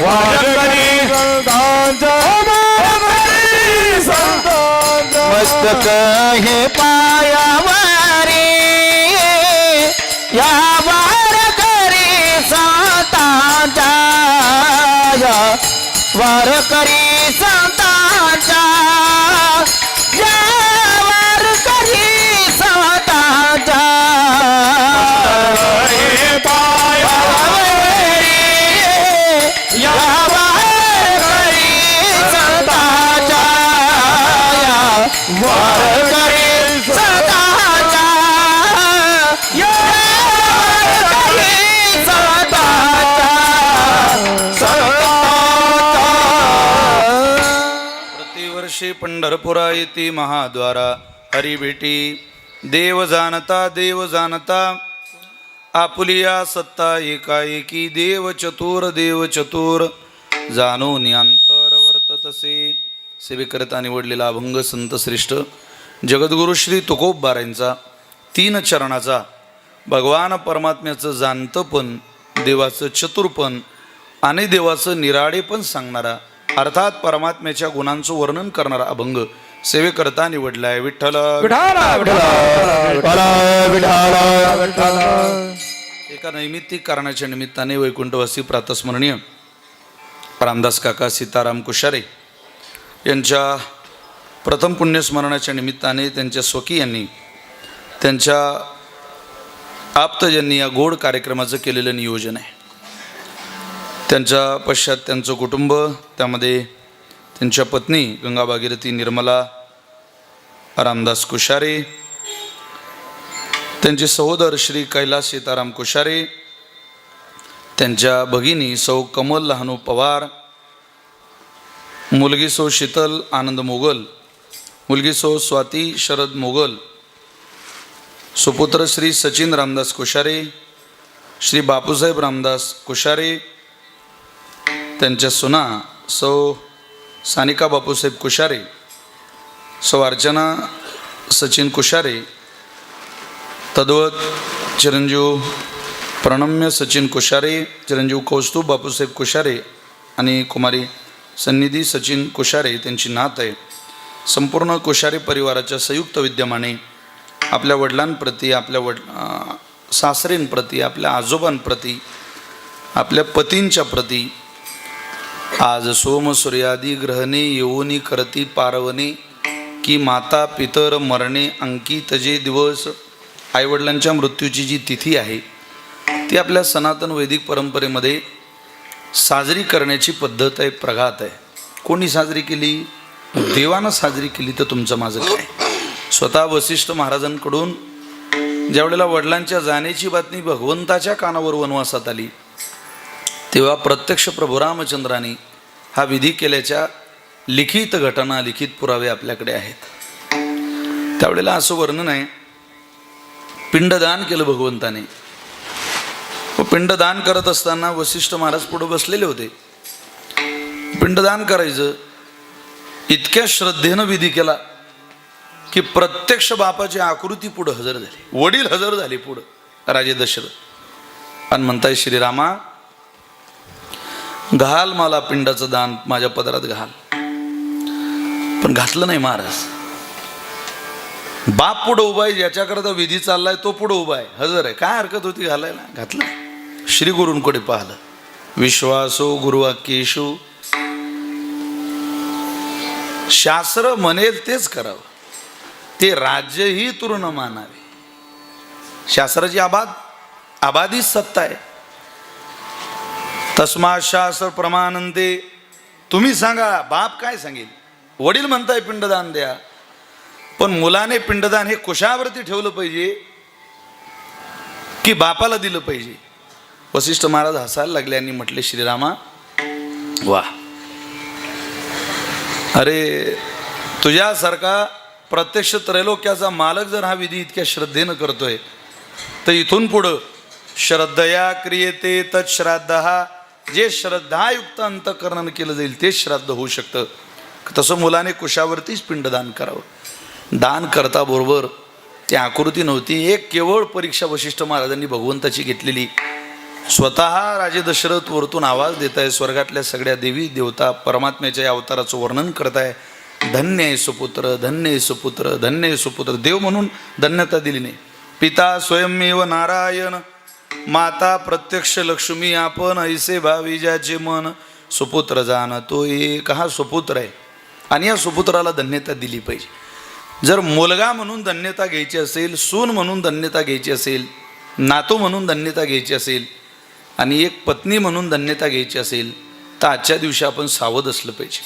वारकरी संतांचा मस्तक हे पायावरी या वारकरी संतांच्या वारकरी संतांच्या या वारकरी संतांच्या या वारकरी संतांच्या वारकरी संतांच्या या वारकरी प्रतिवर्षी पंढरपुरा येती महाद्वारा हरी भेटी देव जाणता आपुलिया सत्ता एकाएकी देव चतुर जाणून अंतर वर्ततसे. सेवेकरता निवडलेला अभंग संत श्रेष्ठ जगद्गुरु श्री तुकोबारायांचा 3 चरणाचा भगवान परमात्म्याचं जाणतंपण, देवाचं चतुरपण आणि देवाचं निराळेपण सांगणारा अर्थात परमात्म्याच्या गुणांचं वर्णन करणारा अभंग सेवेकरता निवडलाय. विठ्ठल एका नैमित्तिक कारणाच्या निमित्ताने वैकुंठवासी प्रातस्मरणीय रामदास काका सीताराम कुशारे यांच्या प्रथम पुण्यस्मरणाच्या निमित्ताने त्यांच्या स्वकीयांनी त्यांच्या आप्तजन्नी या गोड कार्यक्रमाचं केलेलं नियोजन आहे. त्यांच्या पश्चात त्यांचं कुटुंब, त्यामध्ये त्यांच्या पत्नी गंगा भागीरथी निर्मला रामदास कुशारे, त्यांचे सहोदर श्री कैलास सीताराम कुशारे, त्यांच्या भगिनी सौ कमल लहानू पवार, मुलगी सौ शीतल आनंद मोगल, मुलगी सौ स्वाती शरद मोगल, सुपुत्र श्री सचिन रामदास कुशारे, श्री बापूसाहेब रामदास कुशारे, त्यांच्या सुना सौ सानिका बापूसाहेब कुशारे, सौ अर्चना सचिन कुशारे, तद्वत चिरंजीव प्रणम्य सचिन कुशारे, चिरंजीव कौस्तुभ बापूसाहेब कुशारे आणि कुमारी सन्निधी सचिन कुशारे त्यांची नात आहे. संपूर्ण कुशारे परिवाराच्या संयुक्त विद्यमाने आपल्या वडिलांप्रती, आपल्या सासरेंप्रती, आपल्या आजोबांप्रती, आपल्या पतींच्या प्रती आज सोम सूर्यादी ग्रहणे येऊनी करती पारवणे की माता पितर मरणे अंकितजे दिवस. आईवडिलांच्या मृत्यूची जी तिथी आहे ती आपल्या सनातन वैदिक परंपरेमध्ये साजरी करण्याची पद्धत आहे, प्रघात आहे. कोणी साजरी केली? देवानं साजरी केली. तर तुमचं माझं काय? स्वतः वसिष्ठ महाराजांकडून ज्यावेळेला वडिलांच्या जाण्याची बातमी भगवंताच्या कानावर वनवासात आली तेव्हा प्रत्यक्ष प्रभू रामचंद्रांनी हा विधी केल्याच्या लिखित घटना, लिखित पुरावे आपल्याकडे आहेत. त्यावेळेला असं वर्णन आहे, पिंडदान केलं भगवंताने. व पिंडदान करत असताना वसिष्ठ महाराज पुढे बसलेले होते. पिंडदान करायचं इतक्या श्रद्धेनं विधी केला की प्रत्यक्ष बापाची आकृती पुढं हजर झाली, वडील हजर झाले पुढं राजे दशरथ आणि म्हणताय श्रीरामा घाल मला पिंडाचं दान माझ्या पदरात घाल. पण घातलं नाही महाराज. बाप पुढं उभा आहे, ज्याच्याकरता विधी चाललाय तो पुढं उभा आहे, हजर आहे. काय हरकत होती घालायला? घातलं. श्री गुरूंकडे पाहिलं. विश्वासो गुरुवाक्येषु, शास्त्र म्हणेल तेच करावं, ते राज्यही तृण मानावे. शास्त्राची आबादी सत्ता आहे. तस्मा शास्त्र प्रमाणंते. तुम्ही सांगा, बाप काय सांगेल? वडील म्हणताय पिंडदान द्या, पण मुलाने पिंडदान हे कुशावरती ठेवलं पाहिजे की बापाला दिलं पाहिजे? वसिष्ठ महाराज हसायला लागले आणि म्हटले, श्रीरामा वा, अरे तुझ्यासारखा प्रत्यक्ष त्रैलोक्याचा मालक जर हा विधी इतक्या श्रद्धेनं करतोय तर इथून पुढं श्रद्धया क्रियते तत्श्राद्ध. जे श्रद्धायुक्त अंतःकरणानं केलं जाईल तेच श्राद्ध होऊ शकतं. तसं मुलाने कुशावरतीच पिंडदान करावं. दान करता बरोबर ती आकृती नव्हती, एक केवळ परीक्षा वशिष्ठ महाराजांनी भगवंताची घेतलेली. स्वतः राजे दशरथ वरतून आवाज देत आहे, स्वर्गातल्या सगळ्या देवी देवता परमात्म्याच्या या अवताराचं वर्णन करत आहे. धन्य आहे सुपुत्र, धन्य आहे सुपुत्र, धन्य आहे सुपुत्र. देव म्हणून धन्यता दिली नाही. पिता स्वयंमेव नारायण, माता प्रत्यक्ष लक्ष्मी, आपण ऐसे भावी ज्याचे मन. सुपुत्र जाणतो एक, हा सुपुत्र आहे आणि या सुपुत्राला धन्यता दिली पाहिजे. जर मुलगा म्हणून धन्यता घ्यायची असेल, सून म्हणून धन्यता घ्यायची असेल, नातू म्हणून धन्यता घ्यायची असेल आणि एक पत्नी म्हणून धन्यता घ्यायची असेल तर आजच्या दिवशी आपण सावध असलं पाहिजे.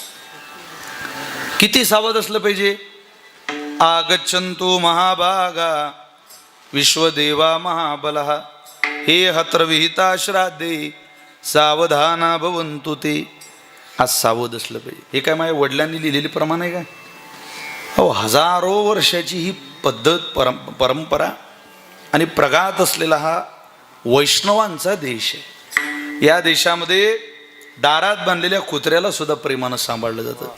किती सावध असलं पाहिजे? आगच्छन्तु महाभागा विश्वदेवा महाबलः, हे हत्र विहिता श्राद्धे सावधाना भवन्तु ते. आज सावध असलं पाहिजे. हे काय माझ्या वडिलांनी लिहिलेली प्रमाण आहे काय? हो, हजारो वर्षाची ही पद्धत परंपरा आणि प्रघात असलेला हा वैष्णवांचा देश आहे. या देशामध्ये दारात बांधलेल्या कुत्र्याला सुद्धा प्रेमानं सांभाळलं जातं.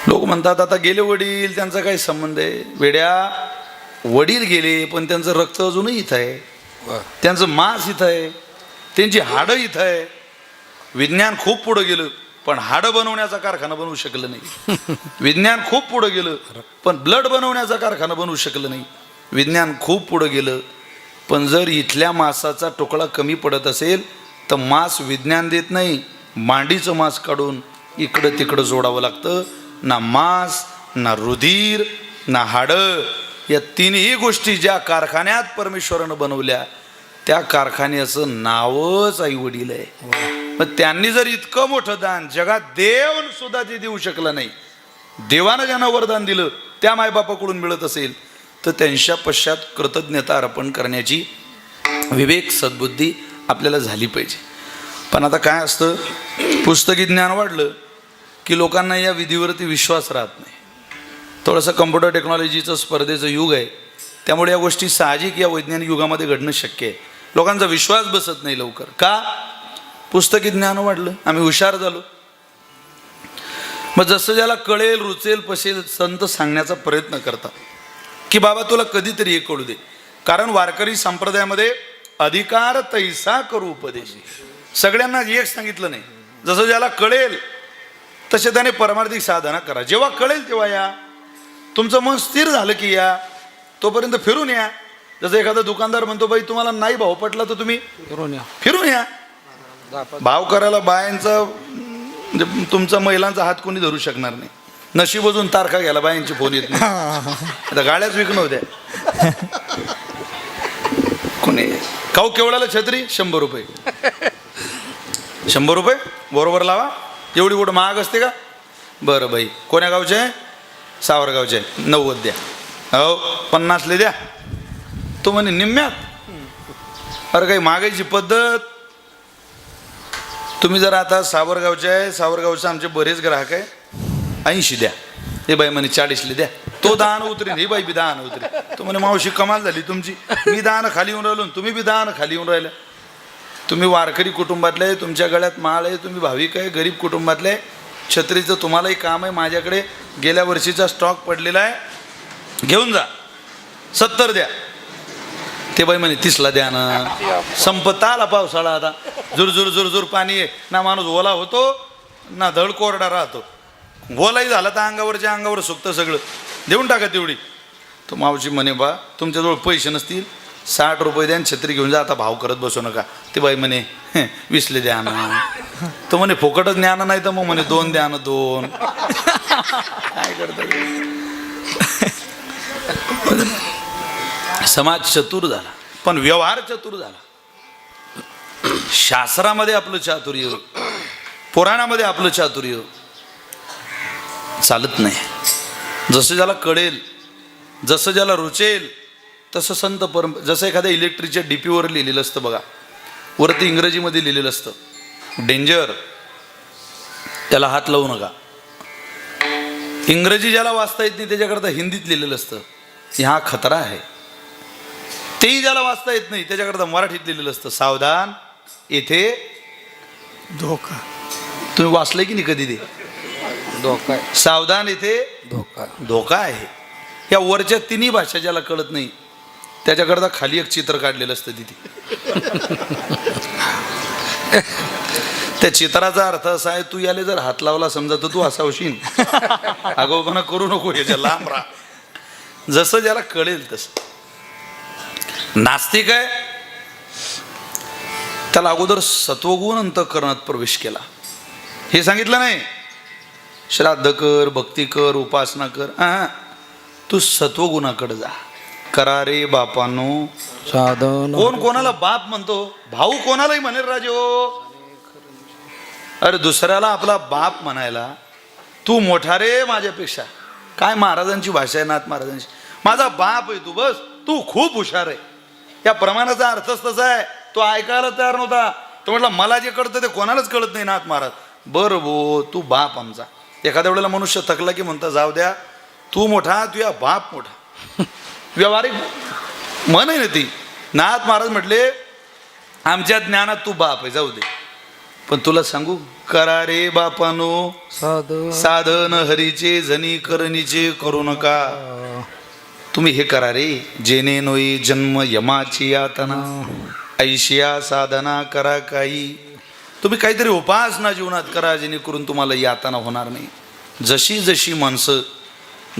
लोक म्हणतात आता गेले वडील, त्यांचा काही संबंध आहे? वेड्या, वडील गेले पण त्यांचं रक्त अजूनही इथं आहे, त्यांचं मांस इथं आहे, त्यांची हाडं इथं आहे. विज्ञान खूप पुढं गेलं पण हाडं बनवण्याचा कारखाना बनवू शकलं नाही. विज्ञान खूप पुढं गेलं पण ब्लड बनवण्याचा कारखाना बनवू शकलं नाही. विज्ञान खूप पुढं गेलं पण जर इथल्या मांसाचा तुकडा कमी पडत असेल तर मांस विज्ञान देत नाही, मांडीचं मांस काढून इकडं तिकडं जोडावं लागतं. ना मांस, ना रुधिर, ना हाडं, या तिन्ही गोष्टी ज्या कारखान्यात परमेश्वरानं बनवल्या त्या कारखान्याचं नावच आई वडील आहे. मग त्यांनी जर इतकं मोठं दान जगात देव सुद्धा ते देऊ शकलं नाही, देवानं ज्यांना वरदान दिलं त्या मायबापाकडून मिळत असेल तर त्यांच्या पश्चात कृतज्ञता अर्पण करण्याची विवेक सद्बुद्धी आपल्याला झाली पाहिजे. पण आता काय असतं, पुस्तकी ज्ञान वाढलं की लोकांना या विधीवरती विश्वास राहत नाही. थोडंसं कम्प्युटर टेक्नॉलॉजीचं स्पर्धेचं युग आहे, त्यामुळे या गोष्टी साहजिक या वैज्ञानिक युगामध्ये घडणं शक्य आहे. लोकांचा विश्वास बसत नाही लवकर. का? पुस्तकी ज्ञान वाढलं, आम्ही हुशार झालो. मग जसं ज्याला कळेल, रुचेल, पसेल संत सांगण्याचा प्रयत्न करतात की बाबा तुला कधीतरी हे कळू दे. कारण वारकरी संप्रदायामध्ये अधिकार तैसा करू उपदेश, सगळ्यांना एक सांगितलं नाही. जसं ज्याला कळेल तसे त्याने परमार्थिक साधना करा. जेव्हा कळेल तेव्हा या, तुमचं मन स्थिर झालं की या, तोपर्यंत फिरून या. जसं एखादा दुकानदार म्हणतो बाई तुम्हाला नाही भाव पटला तर तुम्ही फिरून या. भाव करायला बायांचा म्हणजे तुमचा महिलांचा हात कोणी धरू शकणार नाही. नशीब अजून तारखा घ्यायला बायांची फोन येत नाही. आता गाड्याच विकणं होत्या. कोणी काऊ केवढ्याला छत्री? 100 रुपये. 100 रुपये बरोबर लावा. एवढी कुठं महाग असते का? बरं बाई, कोण्या गावचे आहे? सावरगावचे. 90 द्या. हो 50 द्या. तो म्हणे निम्म्यात. अरे काही मागायची पद्धत. तुम्ही जर आता सावरगावचे आहे, सावरगावचे आमचे बरेच ग्राहक आहे, 80 द्या. हे बाई म्हणे 40 द्या. तो 10 उतरेन, ही बाई बी 10 उतरेन. तो म्हणे मावशी कमाल झाली तुमची, मी 10 खाली येऊन राहिलो, तुम्ही बी 10 खाली येऊन राहिल्या. तुम्ही वारकरी कुटुंबातले, तुमच्या गळ्यात माळ आहे, तुम्ही भाविक आहे, गरीब कुटुंबातले, छत्रीचं तुम्हालाही काम आहे. माझ्याकडे गेल्या वर्षीचा स्टॉक पडलेला आहे, घेऊन जा. 70 द्या. ते बाई म्हणे 30 द्या ना. संपत आला पावसाळा आता, झुरझुर झुरझुर पाणी आहे ना, माणूस ओला होतो ना धड कोरडा राहतो. ओलाही झाला तर अंगावरच्या अंगावर सुकतं सगळं. देऊन टाका तेवढी. तो मावशी म्हणे बा तुमच्याजवळ पैसे नसतील, 60 रुपये द्या, छत्री घेऊन जा, आता भाव करत बसू नका. ते बाई म्हणे 20 द्या ना. तो म्हणे फुकटच ज्ञान नाही तर मग म्हणे 2 द्या ना 2. काय करतात. समाज चतुर झाला पण व्यवहार चतुर झाला. शास्त्रामध्ये आपलं चातुर्य, पुराणामध्ये आपलं चातुर्य चालत नाही. जसं ज्याला कळेल, जसं ज्याला रुचेल तसं संत जसं एखाद्या इलेक्ट्रिकच्या डीपीवर लिहिलेलं असतं बघा, वरती इंग्रजीमध्ये लिहिलेलं असतं डेंजर, त्याला हात लावू नका. इंग्रजी ज्याला वाचता येत नाही त्याच्याकरता हिंदीत लिहिलेलं असतं हा खतरा आहे. तेही ज्याला वाचता येत नाही त्याच्याकरता मराठीत लिहिलेलं असतं सावधान, येथे धोका. तुम्ही वाचलंय की नाही कधी ते? धोका. सावधान, येथे धोका. धोका आहे. या वरच्या तिन्ही भाषा ज्याला कळत नाही त्याच्याकरता खाली एक चित्र काढलेलं असतं तिथे. त्या चित्राचा अर्थ असा आहे, तू याले जर हात लावला समजा तर तू असा होशील. आगाऊपणा करू नको, याच्या लांब राहा. जसं ज्याला कळेल तसं. नास्तिक आहे त्याला अगोदर सत्वगुण अंतःकरणात प्रवेश केला. हे सांगितलं नाही श्राद्ध कर, भक्ती कर, उपासना कर. तू सत्वगुणाकडे जा. करा रे बापानो साधन. कोण कोणाला बाप म्हणतो? भाऊ कोणालाही म्हणेल राजे हो. अरे दुसऱ्याला आपला बाप म्हणायला तू मोठा रे माझ्यापेक्षा. काय महाराजांची भाषा आहे, नाथ महाराजांची. माझा बाप आहे तू, बस तू खूप हुशार आहे. या प्रमाणाचा अर्थच तसा आहे. तो ऐकायला तयार नव्हता. तो म्हटला मला जे कळतं ते कोणालाच कळत नाही नाथ महाराज. बरं भो तू बाप आमचा. एखाद्या वेळेला मनुष्य थकला की म्हणता जाऊ द्या तू मोठा, तुझा बाप मोठा. व्यावहारिक म्हण आहे ना ती. नाथ महाराज म्हटले आमच्या ज्ञानात तू बाप आहे, जाऊ दे. पण तुला सांगू, करा रे बापानो साधन. साधन हरीचे जनी करणीचे करू नका. तुम्ही हे करा रे. जेणे नोई जन्म यमाची यातना, ऐशिया साधना करा काही. तुम्ही काहीतरी उपासना जीवनात करा जेणेकरून तुम्हाला यातना होणार नाही. जशी जशी माणसं,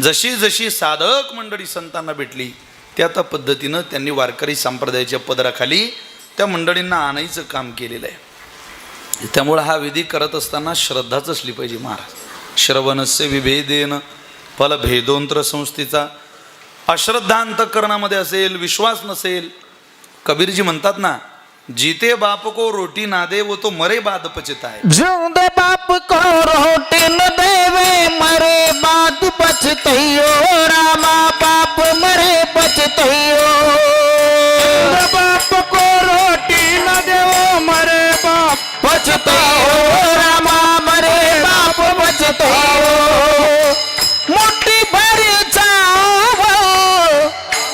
जशी जशी साधक मंडळी संतांना भेटली त्या त्या पद्धतीनं त्यांनी वारकरी संप्रदायाच्या पदराखाली त्या मंडळींना आणायचं काम केलेलं आहे. त्यामुळं हा विधी करत असताना श्रद्धाच असली पाहिजे महाराज. श्रवणस्य विभेदेन फलभेदोंतर संस्थेचा. अश्रद्धा अंतःकरणामध्ये असेल, विश्वास नसेल. कबीरजी म्हणतात ना, जीते बाप को रोटी ना दे वो तो मरे बाद पछताए. जिंदे बाप को रोटी न देवे मरे बाद पछतइयो. रामा बाप मरे पछतइयो. बाप को रोटी न देवो मरे बाप पछतइयो. रामा मरे बाप पछतइयो. मुट्ठी भर चावल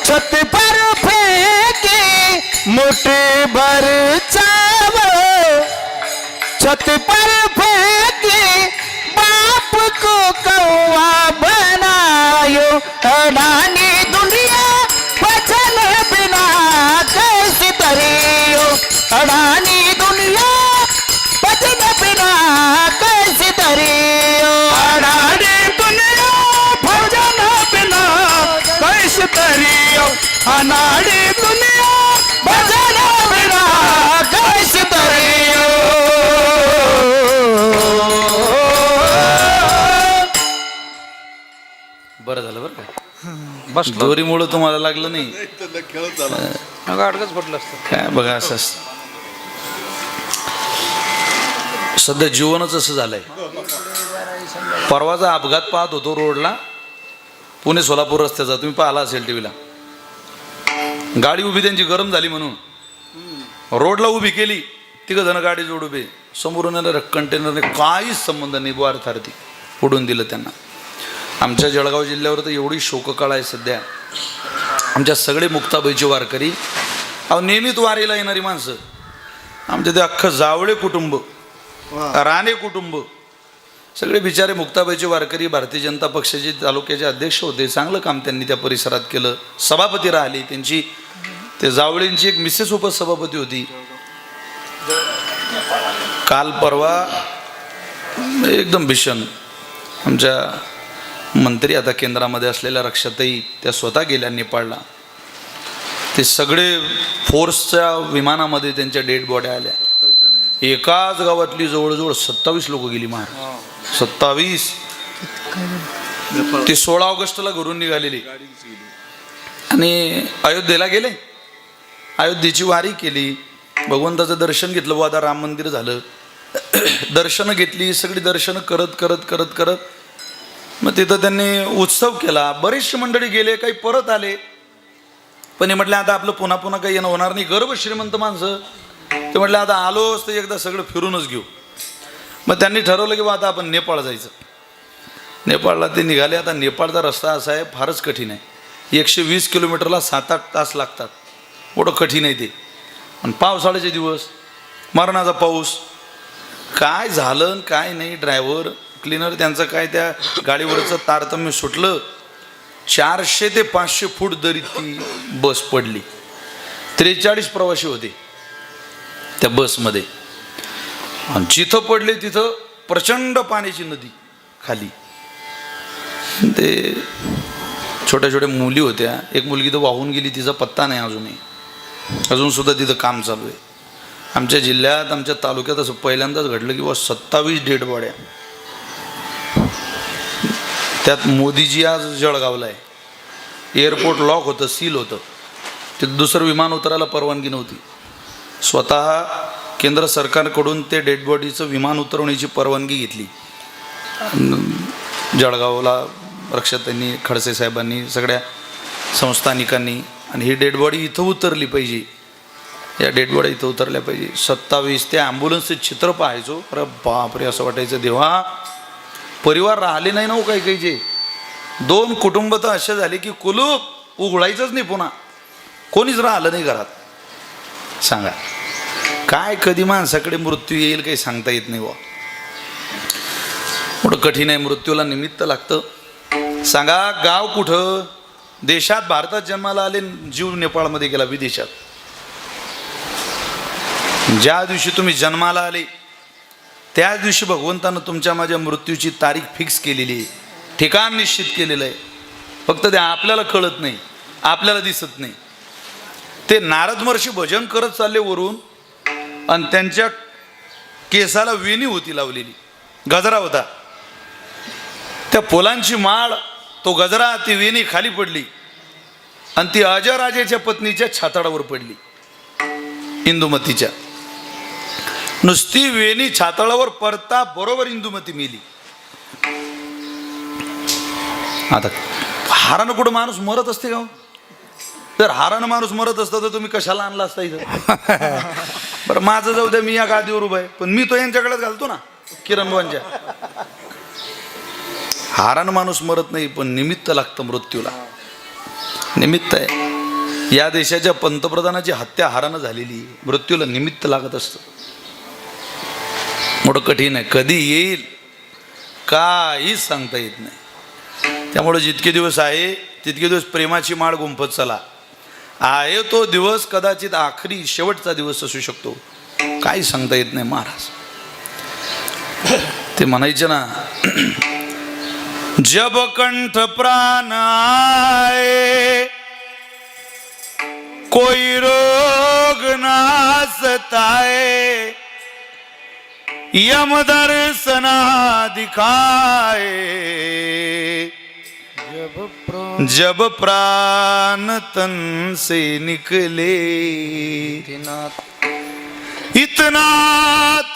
छत पर फेंके. मुट्ठी भर चावल छत पर फेंके. बाप को कौवा बनायो. अडानी दुनिया बचन बिना कैसे तरियो. अडानी दुनिया बचन बिना कैसे तरियो. अडानी दुनिया भोजन बिना कैसे तरियो. अनाड़ी दुनिया भजन बिना कैसे तरियो. बरं झालं बरं का. बस दोरीमुळं तुम्हाला लागलं नाही. अडकच पडलं असतं. काय बघा असं असतं. सध्या जीवनच असं झालंय. परवाचा अपघात पाहत होतो रोडला, पुणे सोलापूर रस्त्याचा. तुम्ही पाहिला असेल टी व्हीला. गाडी उभी त्यांची गरम झाली म्हणून रोडला उभी केली. तिघं जण गाडी जोड उभे. समोरून येणाऱ्या कंटेनरने काहीच संबंध नाही बुवा अर्थार्थी उडून दिलं त्यांना. आमच्या जळगाव जिल्ह्यावर तर एवढी शोककळा आहे सध्या. आमच्या सगळे मुक्ताबाईचे वारकरी, अहो नेहमीच वारीला येणारी माणसं. आमच्या ते अख्खं जावळे कुटुंब, राणे कुटुंब, सगळे बिचारे मुक्ताबाईचे वारकरी. भारतीय जनता पक्षाचे तालुक्याचे अध्यक्ष होते. चांगलं काम त्यांनी त्या परिसरात केलं. सभापती राहिली त्यांची. ते जावळेंची एक मिसेस उपसभापती होती. काल परवा एकदम भीषण आमच्या मंत्री आता केंद्रामध्ये असलेल्या रक्षाताई, त्या स्वतः गेल्या नेपाळला. ते सगळे फोर्सच्या विमानामध्ये त्यांच्या डेड बॉड्या आल्या. एकाच गावातली जवळजवळ 27 लोक गेली महाराज. 27. ते 16 ऑगस्टला घरून निघालेली आणि अयोध्येला गेले. अयोध्येची वारी केली. भगवंताचं दर्शन घेतलं. बुवा आता राम मंदिर झालं. दर्शनं घेतली. सगळी दर्शनं करत करत करत करत मग तिथं त्यांनी उत्सव केला. बरेचसे मंडळी गेले, काही परत आले. पण हे म्हटलं आता आपलं पुन्हा पुन्हा काही येणं होणार नाही. गर्भ श्रीमंत माणसं. ते म्हटलं आता आलोच तर एकदा सगळं फिरूनच घेऊ. मग त्यांनी ठरवलं की बा आता आपण नेपाळ जायचं. नेपाळला ते निघाले. आता नेपाळचा रस्ता असा आहे, फारच कठीण आहे. 120 किलोमीटरला 7-8 तास लागतात. एवढं कठीण आहे ते. आणि पावसाळ्याचे दिवस, मरणाचा पाऊस. काय झालं काय नाही. ड्रायव्हर क्लीनर त्यांचं काय त्या गाडीवरचं तारतम्य सुटलं. 400 ते 500 फूट दरीत ती बस पडली. 43 प्रवासी होते त्या बसमध्ये. आणि जिथं पडले तिथं प्रचंड पाण्याची नदी खाली. ते छोट्या छोट्या मुली होत्या. एक मुलगी तर वाहून गेली, तिचा पत्ता नाही अजूनही. अजून सुद्धा तिथं काम चालू आहे. आमच्या जिल्ह्यात, आमच्या तालुक्यात असं पहिल्यांदाच घडलं की 27 डेड बॉड्या. त्यात मोदीजी आज जळगावला आहे. एअरपोर्ट लॉक होतं, सील होतं. ते दुसरं विमान उतरायला परवानगी नव्हती. स्वतः केंद्र सरकारकडून ते डेड बॉडीचं विमान उतरवण्याची परवानगी घेतली जळगावला रक्षाताईंनी, खडसे साहेबांनी, सगळ्या संस्थानिकांनी. आणि ही डेड बॉडी इथं उतरली पाहिजे, या डेड बॉडी इथं उतरल्या पाहिजे. 27 ते ॲम्ब्युलन्सचे चित्र पाहायचो. अरे बापरे, असं वाटायचं देवा, परिवार राहिले नाही ना हो काही काहीचे. 2 कुटुंब तर असे झाले की कुलूप उघडायचंच नाही, पुन्हा कोणीच राहिलं नाही घरात. सांगा काय कधी माणसाकडे मृत्यू येईल काही सांगता येत नाही बा. मोठं कठीण आहे. मृत्यूला निमित्त लागतं. सांगा गाव कुठं? देशात, भारतात जन्माला आले, जीव नेपाळमध्ये गेला विदेशात. ज्या दिवशी तुम्ही जन्माला आले त्याच दिवशी भगवंतानं तुमच्या माझ्या मृत्यूची तारीख फिक्स केलेली आहे, ठिकाण निश्चित केलेलं आहे. फक्त ते आपल्याला कळत नाही, आपल्याला दिसत नाही. ते नारद महर्षी भजन करत चालले वरून, आणि त्यांच्या केसाला वेणी होती लावलेली, गजरा होता. त्या फुलांची माळ, तो गजरा, ती वेणी खाली पडली आणि ती अजराजेच्या पत्नीच्या छाताडावर पडली, इंदुमतीच्या. नुसती वेणी छाताळावर पडता बरोबर इंदुमती मेली. आता हारानं कुठं माणूस मरत असते का? जर हारानं माणूस मरत असता तर तुम्ही कशाला आणला असता इथं? बरं माझं जाऊ द्या, मी या गादीवर उभा आहे, पण मी तो यांच्याकडेच घालतो ना, किरण बुवांच्या. हारानं माणूस मरत नाही, पण निमित्त लागतं मृत्यूला. निमित्त आहे. या देशाच्या पंतप्रधानाची हत्या हारानं झालेली, मृत्यूला निमित्त लागत असतं. मोठं कठीण आहे. कधी येईल काहीच सांगता येत नाही. त्यामुळे जितके दिवस आहे तितके दिवस प्रेमाची माळ गुंफत चला. आहे तो दिवस कदाचित आखरी शेवटचा दिवस असू शकतो, काही सांगता येत नाही. महाराज ते म्हणायचे ना, जब कंठ प्राण आए कोई रोग ना सताए, यम दर्शना दिखाए, जब प्राण तन से निकले, इतना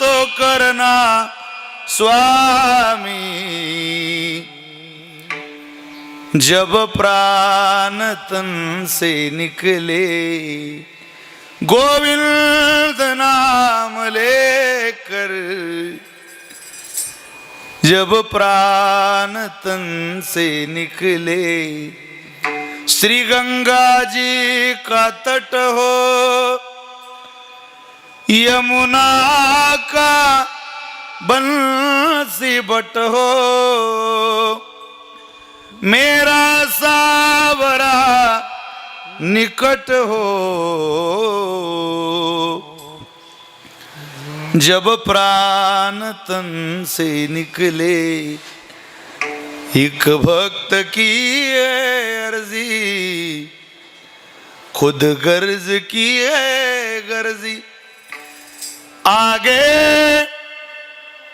तो करना स्वामी, जब प्राण तन से निकले, गोविंद नाम लेकर, जब प्राण तन से निकले, श्री गंगा जी का तट हो, यमुना का बंसी बट हो, मेरा सावरा निकट हो, जब प्राण तन से निकले, एक भक्त की है अर्जी, खुद गर्ज की है गर्जी, आगे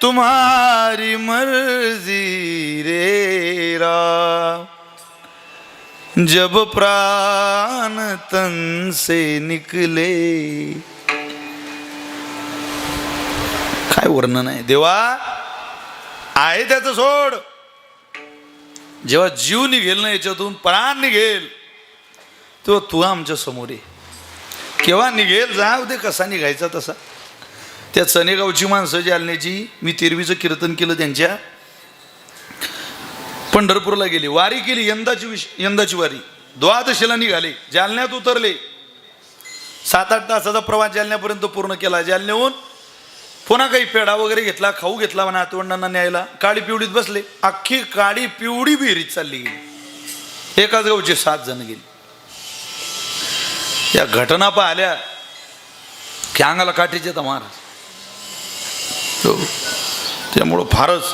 तुम्हारी मर्जी रे राम, जब प्राण तन से निकले. काय वर्णन आहे देवा. आहे त्याचं सोड. जेव्हा जीव निघेल ना याच्यातून, प्राण निघेल, तेव्हा तू आमच्या समोर आहे. केव्हा निघेल जाऊ दे, कसा निघायचा तसा. त्या चनेगावची माणसं जालन्याची, मी तेरवीचं कीर्तन केलं त्यांच्या, पंढरपूरला गेली, वारी केली. यंदाची वारी द्वादशीला निघाले, जालन्यात उतरले. 7-8 तासाचा प्रवास जालन्यापर्यंत पूर्ण केला. जालन्याहून पुन्हा काही पेढा वगैरे घेतला, खाऊ घेतला, नातवंडांना न्यायला. काळी पिवडीत बसले. अख्खी काळी पिवडी विहिरीत चालली गेली. एकाच गावचे 7 जण गेले. या घटना पाहिल्या की अंगाला काठीचे तर महाराज. त्यामुळं फारच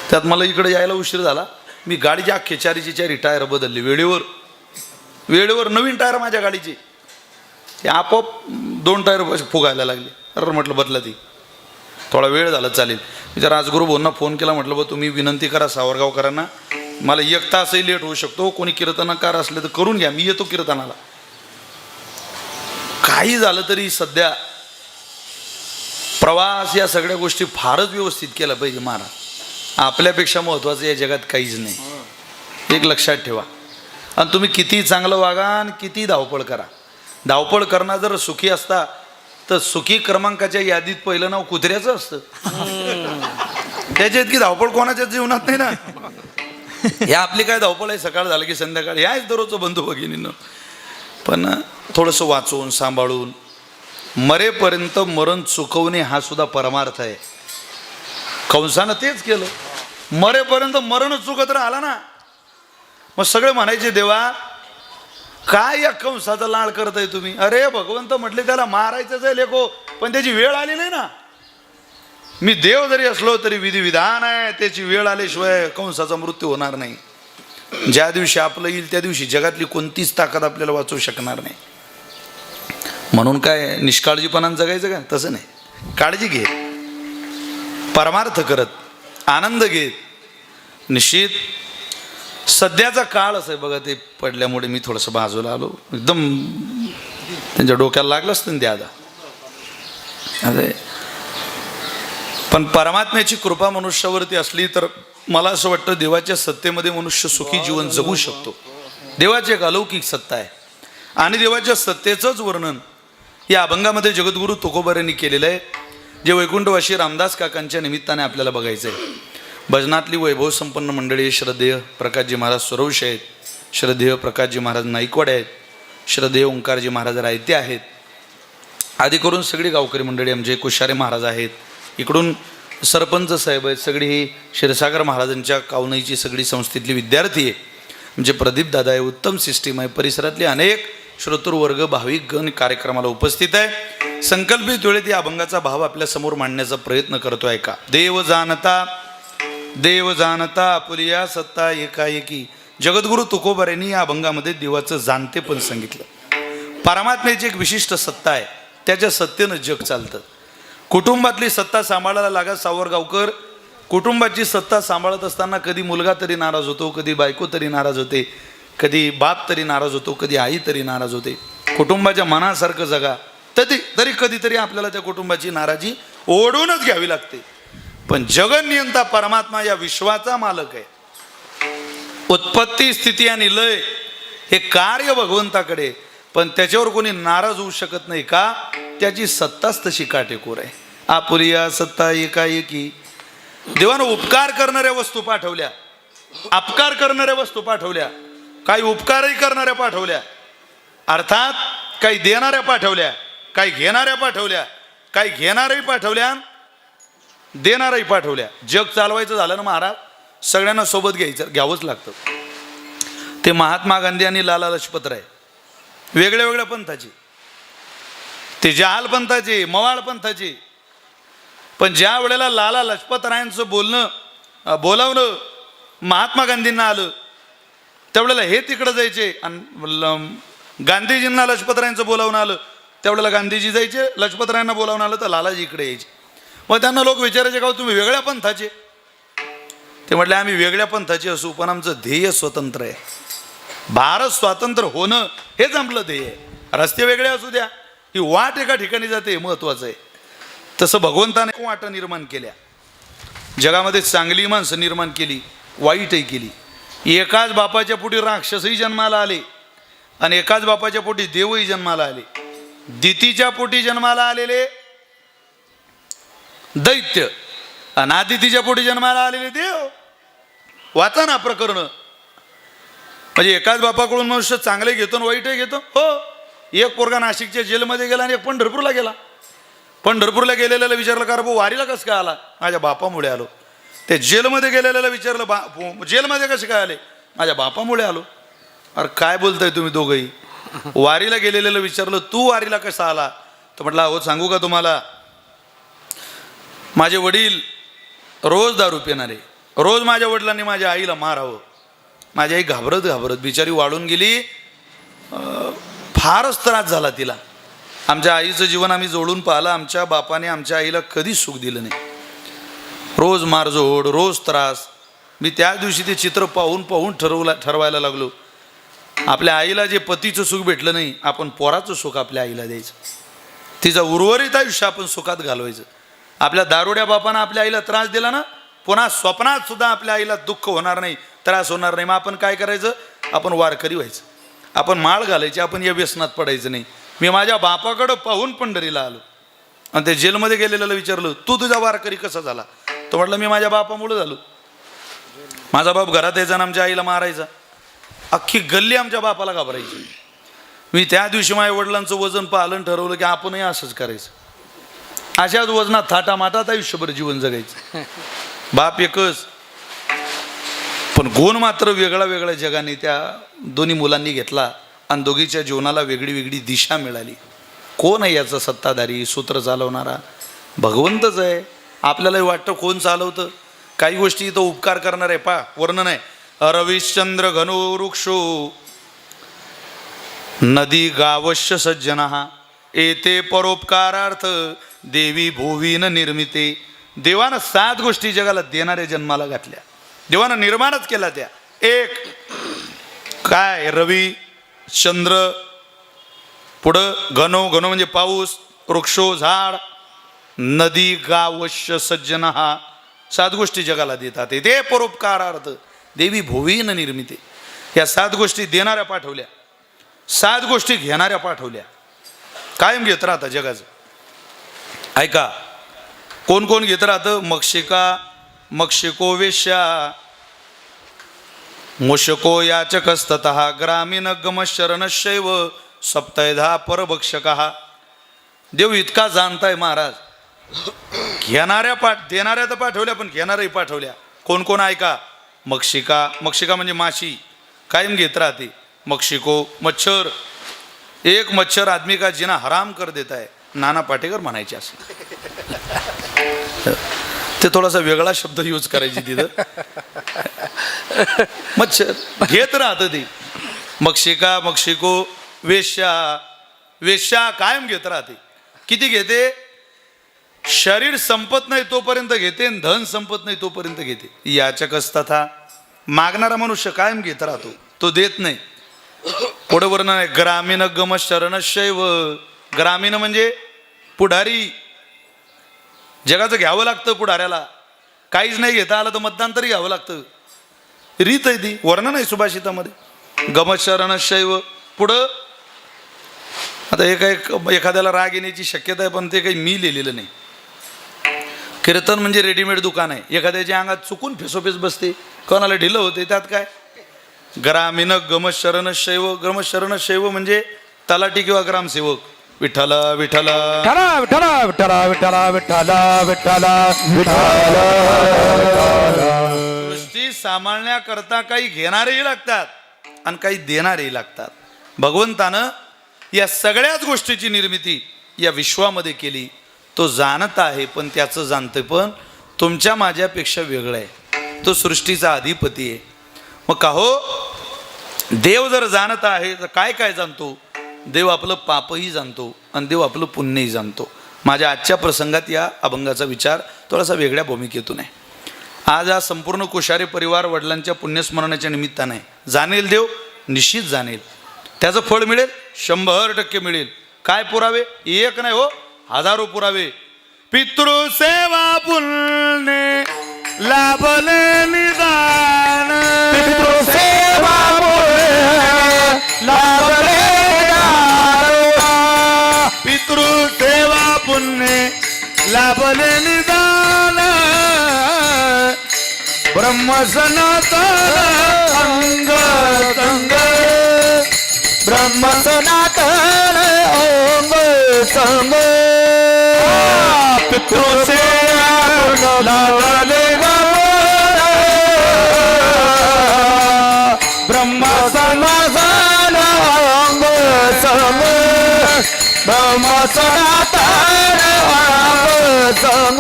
त्यात मला इकडे यायला उशीर झाला. मी गाडीच्या अख्खे 4 टायर बदलले वेळेवर नवीन टायर माझ्या गाडीचे. ते आपोआप 2 टायर फुगायला लागले. अरे म्हटलं बदला ती, थोडा वेळ झाला चालेल. मी त्या राजगुरू भाऊंना फोन केला, म्हटलं बा तुम्ही विनंती करा सावरगावकरांना, मला 1 तासही लेट होऊ शकतो, कोणी कीर्तनकार असले तर करून घ्या, मी येतो कीर्तनाला. काही झालं तरी सध्या प्रवास या सगळ्या गोष्टी फारच व्यवस्थित केला पाहिजे महाराज. आपल्यापेक्षा महत्त्वाचं या जगात काहीच नाही, एक लक्षात ठेवा. आणि तुम्ही किती चांगलं वागा आणि किती धावपळ करा, धावपळ करणार जर सुखी असता तर सुखी क्रमांकाच्या यादीत पहिलं नाव कुत्र्याचं असतं. त्याच्या इतकी धावपळ कोणाच्या जीवनात नाही ना. हे आपली काय धावपळ आहे, सकाळ झालं की संध्याकाळ, ह्याच दररोजचं बंधू भगिनीनं. पण थोडंसं वाचून सांभाळून मरेपर्यंत मरण चुकवणे हा सुद्धा परमार्थ आहे. कंसानं तेच केलं, मरेपर्यंत मरणच चुकत राहिला ना. मग सगळे म्हणायचे देवा काय या कंसाचा लाळ करताय तुम्ही. अरे भगवंत म्हटले त्याला मारायचंच आहे लेको, पण त्याची वेळ आली नाही ना. मी देव जरी असलो तरी विधिविधान आहे, त्याची वेळ आल्याशिवाय कंसाचा मृत्यू होणार नाही. ज्या दिवशी आपलं येईल त्या दिवशी जगातली कोणतीच ताकद आपल्याला वाचवू शकणार नाही. म्हणून काय निष्काळजीपणानं जगायचं का, तसं नाही. काळजी घे, परमार्थ करत आनंद घेत. निश्चित सध्याचा काळ असं आहे बघा, ते पडल्यामुळे मी थोडंसं बाजूला आलो. एकदम त्यांच्या डोक्याला लागलं असतं द्यादा. अरे पण परमात्म्याची कृपा मनुष्यावरती असली तर मला असं वाटतं देवाच्या सत्तेमध्ये मनुष्य सुखी जीवन जगू शकतो. देवाची एक अलौकिक सत्ता आहे आणि देवाच्या सत्तेचंच वर्णन या अभंगामध्ये जगद्गुरू तुकोबारांनी केलेलं आहे, जे वैकुंठवासी रामदास काकांच्या निमित्ताने आपल्याला बघायचं आहे. भजनातली वैभव संपन्न मंडळी श्रद्धेय प्रकाशजी महाराज स्वरवश आहेत, श्रद्धेय प्रकाशजी महाराज नाईकवाडे आहेत, श्रद्धेय ओंकारजी महाराज रायते आहेत, आदी करून सगळी गावकरी मंडळी आमचे कुशारे महाराज आहेत. इकडून सरपंच साहेब आहेत, सगळी ही क्षीरसागर महाराजांच्या कावनईची सगळी संस्थेतली विद्यार्थी आहे. म्हणजे प्रदीप दादा आहे, उत्तम सिस्टीम आहे. परिसरातले अनेक श्रोतृवर्ग भाविक गण कार्यक्रमाला उपस्थित आहे. संकल्पित वेळेत या अभंगाचा भाव आपल्या समोर मांडण्याचा प्रयत्न करतोय का. देव जाणता आपुलिया सत्ता एकाएकी. जगद्गुरू तुकोबारांनी या अभंगामध्ये देवाचं जाणते पण सांगितलं. परमात्म्याची एक विशिष्ट सत्ता आहे, त्याच्या सत्तेनं जग चालतं. कुटुंबातली सत्ता सांभाळायला लागा सावरगावकर. कुटुंबाची सत्ता सांभाळत असताना कधी मुलगा तरी नाराज होतो, कधी बायको तरी नाराज होते, कधी बाप तरी नाराज होतो, कधी आई तरी नाराज होते. कुटुंबाच्या मनासारखं जगा, तरी कधीतरी आपल्याला त्या कुटुंबाची नाराजी ओढूनच घ्यावी लागते. पण जगन्नियंता परमात्मा या विश्वाचा मालक आहे. उत्पत्ती स्थिती आणि लय हे कार्य भगवंताकडे, पण त्याच्यावर कोणी नाराज होऊ शकत नाही का, त्याची सत्ताच तशी काटेकोर आहे. आपुलिया सत्ता एकाएकी. देवानं उपकार करणाऱ्या वस्तू पाठवल्या, अपकार करणाऱ्या वस्तू पाठवल्या, काही उपकारही करणाऱ्या पाठवल्या, अर्थात काही देणाऱ्या पाठवल्या, काही घेणाऱ्या पाठवल्या, काही घेणारही पाठवल्या, देणारही पाठवल्या. जग चालवायचं झालं ना महाराज, सगळ्यांना सोबत घ्यावंच लागतं. ते महात्मा गांधी आणि लाला लजपतराय वेगळ्या वेगळ्या पंथाचे, ते जहाल पंथाचे, मवाळ पंथाचे. पण ज्या वेळेला लाला लजपतरायांचं बोलावणं महात्मा गांधींना आलं, त्यावेळेला हे तिकडं जायचे. आणि गांधीजींना लजपतरायांचं बोलावणं आलं, त्यावेळेला गांधीजी जायचे. लजपतरायांना बोलावणं आलं तर लालाजी इकडे यायचे. मग त्यांना लोक विचारायचे का तुम्ही वेगळ्या पंथाचे. ते म्हटले आम्ही वेगळ्या पंथाचे असू, पण आमचं ध्येय स्वतंत्र आहे. भारत स्वातंत्र्य होणं हेच आपलं ध्येय आहे. रस्ते वेगळे असू द्या, ही वाट एका ठिकाणी जाते हे महत्त्वाचं आहे. तसं भगवंताने वाटा निर्माण केल्या, जगामध्ये चांगली माणसं निर्माण केली, वाईटही केली. एकाच बापाच्या पोटी राक्षसही जन्माला आले आणि एकाच बापाच्या पोटी देवही जन्माला आले. दितीच्या पोटी जन्माला आलेले दैत्य आणि आदितीच्या पोटी जन्माला आलेले देव. वाचा ना प्रकरण. म्हणजे एकाच बापाकडून मनुष्य चांगले घेतो वाईटही घेतो. हो, एक पोरगा नाशिकच्या जेलमध्ये गेला आणि एक पंढरपूरला गेला. पंढरपूरला गेलेल्याला विचारलं का रे भाऊ वारीला कसं काय आला. माझ्या बापामुळे आलो. ते जेलमध्ये गेलेल्याला विचारलं जेलमध्ये कसे काय आले. माझ्या बापामुळे आलो. अरे काय बोलताय तुम्ही दोघंही? वारीला गेलेलं विचारलं, तू वारीला कसा आला? तर म्हटलं अहो सांगू का तुम्हाला, माझे वडील रोज दारू पिणारे, रोज माझ्या वडिलांनी माझ्या आईला मारावं. माझी आई घाबरत घाबरत बिचारी वाढून गेली. फारच त्रास झाला तिला. आमच्या आईचं जीवन आम्ही जोडून पाहिलं. आमच्या बापाने आमच्या आईला कधीच सुख दिलं नाही. रोज मारझोड, रोज त्रास. मी त्या दिवशी ते चित्र पाहून पाहून ठरवायला लागलो, आपल्या आईला जे पतीचं सुख भेटलं नाही, आपण पोराचं सुख आपल्या आईला द्यायचं. तिचं उर्वरित आयुष्य आपण सुखात घालवायचं. आपल्या दारुड्या बापानं आपल्या आईला त्रास दिला ना, पुन्हा स्वप्नात सुद्धा आपल्या आईला दुःख होणार नाही, त्रास होणार नाही. मग आपण काय करायचं? आपण वारकरी व्हायचं, आपण माळ घालायची, आपण या व्यसनात पडायचं नाही. मी माझ्या बापाकडं पाहून पंढरीला आलो आणि ते जेलमध्ये गेलेल्याला विचारलं, तू तुझा वारकरी कसा झाला? तो म्हटलं मी माझ्या बापामुळे झालो. माझा बाप घरात यायचा आणि आमच्या आईला मारायचा. अख्खी गल्ली आमच्या बापाला घाबरायची. मी त्या दिवशी माझ्या वडिलांचं वजन पालन ठरवलं की आपणही असंच करायचं. अशाच वजनात थाटामाटात आयुष्यभर जीवन जगायचं. बाप एकच, पण गुण मात्र वेगळा वेगळ्या जगाने त्या दोन्ही मुलांनी घेतला आणि दोघीच्या जीवनाला वेगळी वेगळी दिशा मिळाली. कोण आहे याचा सत्ताधारी, सूत्र चालवणारा? भगवंतच आहे. आपल्यालाही वाटतं कोण चालवतं. काही गोष्टी इथं उपकार करणार आहे. वर्णन आहे, रविश्चंद्र घनो वृक्षो नदी गावश्य सज्जनः एते परोपकारार्थ देवी भुवीन निर्मिते. देवानं 7 गोष्टी जगाला देणाऱ्या जन्माला घातल्या. देवानं निर्माणच केला त्या. एक काय? रवी, चंद्र, पुढं घनो, घनो म्हणजे पाऊस, वृक्षो झाड, नदी गावश्य सज्जनः. 7 गोष्टी जगाला देतात. ते परोपकारार्थ देवी भुवीन निर्मिते. या 7 गोष्टी देणाऱ्या पाठवल्या, 7 गोष्टी घेणाऱ्या पाठवल्या. कायम घेत राहता जगाचं. ऐका, कोण कोण घेत राहतं? मक्षिका, मक्षिको वेश्या, मुशको याचकस्ततः ग्रामीण गमशरणशैव सप्तैधा परभक्षकः. देव इतका जाणताय महाराज. घेणाऱ्या देणाऱ्या तर पाठवल्या, पण घेणाऱ्याही पाठवल्या. कोण कोण? ऐका, मक्षिका, मक्षिका म्हणजे माशी, कायम घेत राहते. मक्षिको मच्छर, एक मच्छर आदमी का जीना हराम कर देता है, नाना पाटेकर म्हणायचे. असं ते थोडासा वेगळा शब्द यूज करायची तिथं. मच्छर घेत राहतं ते. मक्षिका, मक्षिको, वेश्या, वेश्या कायम घेत राहते. किती घेते? शरीर संपत नाही तोपर्यंत घेते, धन संपत नाही तोपर्यंत घेते. याचकस्तथा, मागणारा मनुष्य कायम घेत राहतो, तो देत नाही. पुढे वर्णन आहे, ग्रामीण गमशरणशैव. ग्रामीण म्हणजे पुढारी. जगाचं घ्यावं लागतं पुढाऱ्याला. काहीच नाही घेता आलं तर मतदान तरी घ्यावं लागतं. रीत आहे ती. वर्णन आहे सुभाषितामध्ये. गमशरणशैव. पुढं आता हे काही एखाद्याला राग येण्याची शक्यता आहे, पण ते काही मी लिहिलेलं नाही. कीर्तन म्हणजे रेडीमेड दुकान आहे. एखाद्याच्या अंगात चुकून फेसोफेस बसते, कोणाला ढिलं होते, त्यात काय? ग्रामीण गमशरणशैव. गमशरणशैव म्हणजे तलाठी किंवा ग्रामसेवक. विठ्ठल विठ्ठल विठ्ठला विठ्ठला विठ्ठला विठ्ठला विठ्ठला विठ्ठला सृष्टी सांभाळण्याकरता काही घेणारेही लागतात आणि काही देणारेही लागतात. भगवंतानं या सगळ्याच गोष्टीची निर्मिती या विश्वामध्ये केली. तो जाणत आहे, पण त्याचं जाणतं पण तुमच्या माझ्यापेक्षा वेगळं आहे. तो सृष्टीचा अधिपती आहे. मग का हो, देव जर जाणत आहे तर काय काय जाणतो? देव आपलं पापही जाणतो आणि देव आपलं पुण्यही जाणतो. माझ्या आजच्या प्रसंगात या अभंगाचा विचार थोडासा वेगळ्या भूमिकेतून आहे. आज हा संपूर्ण कुशारी परिवार वडिलांच्या पुण्यस्मरणाच्या निमित्ताने जाणेल देव, निश्चित जाणेल. त्याचं फळ मिळेल, 100% मिळेल. काय पुरावे? एक नाही हो, हजारो पुरावे. पितृसेवा पुण्य लाभले निदान, पितृसेवा लाभले पितृसेवा पुण्य लाभले निदान, ब्रह्म सनातन अंग संग, ब्रह्म सनातन अंग संग. पितृसेवा लाभले ब्रह्म सनातन सनातन संग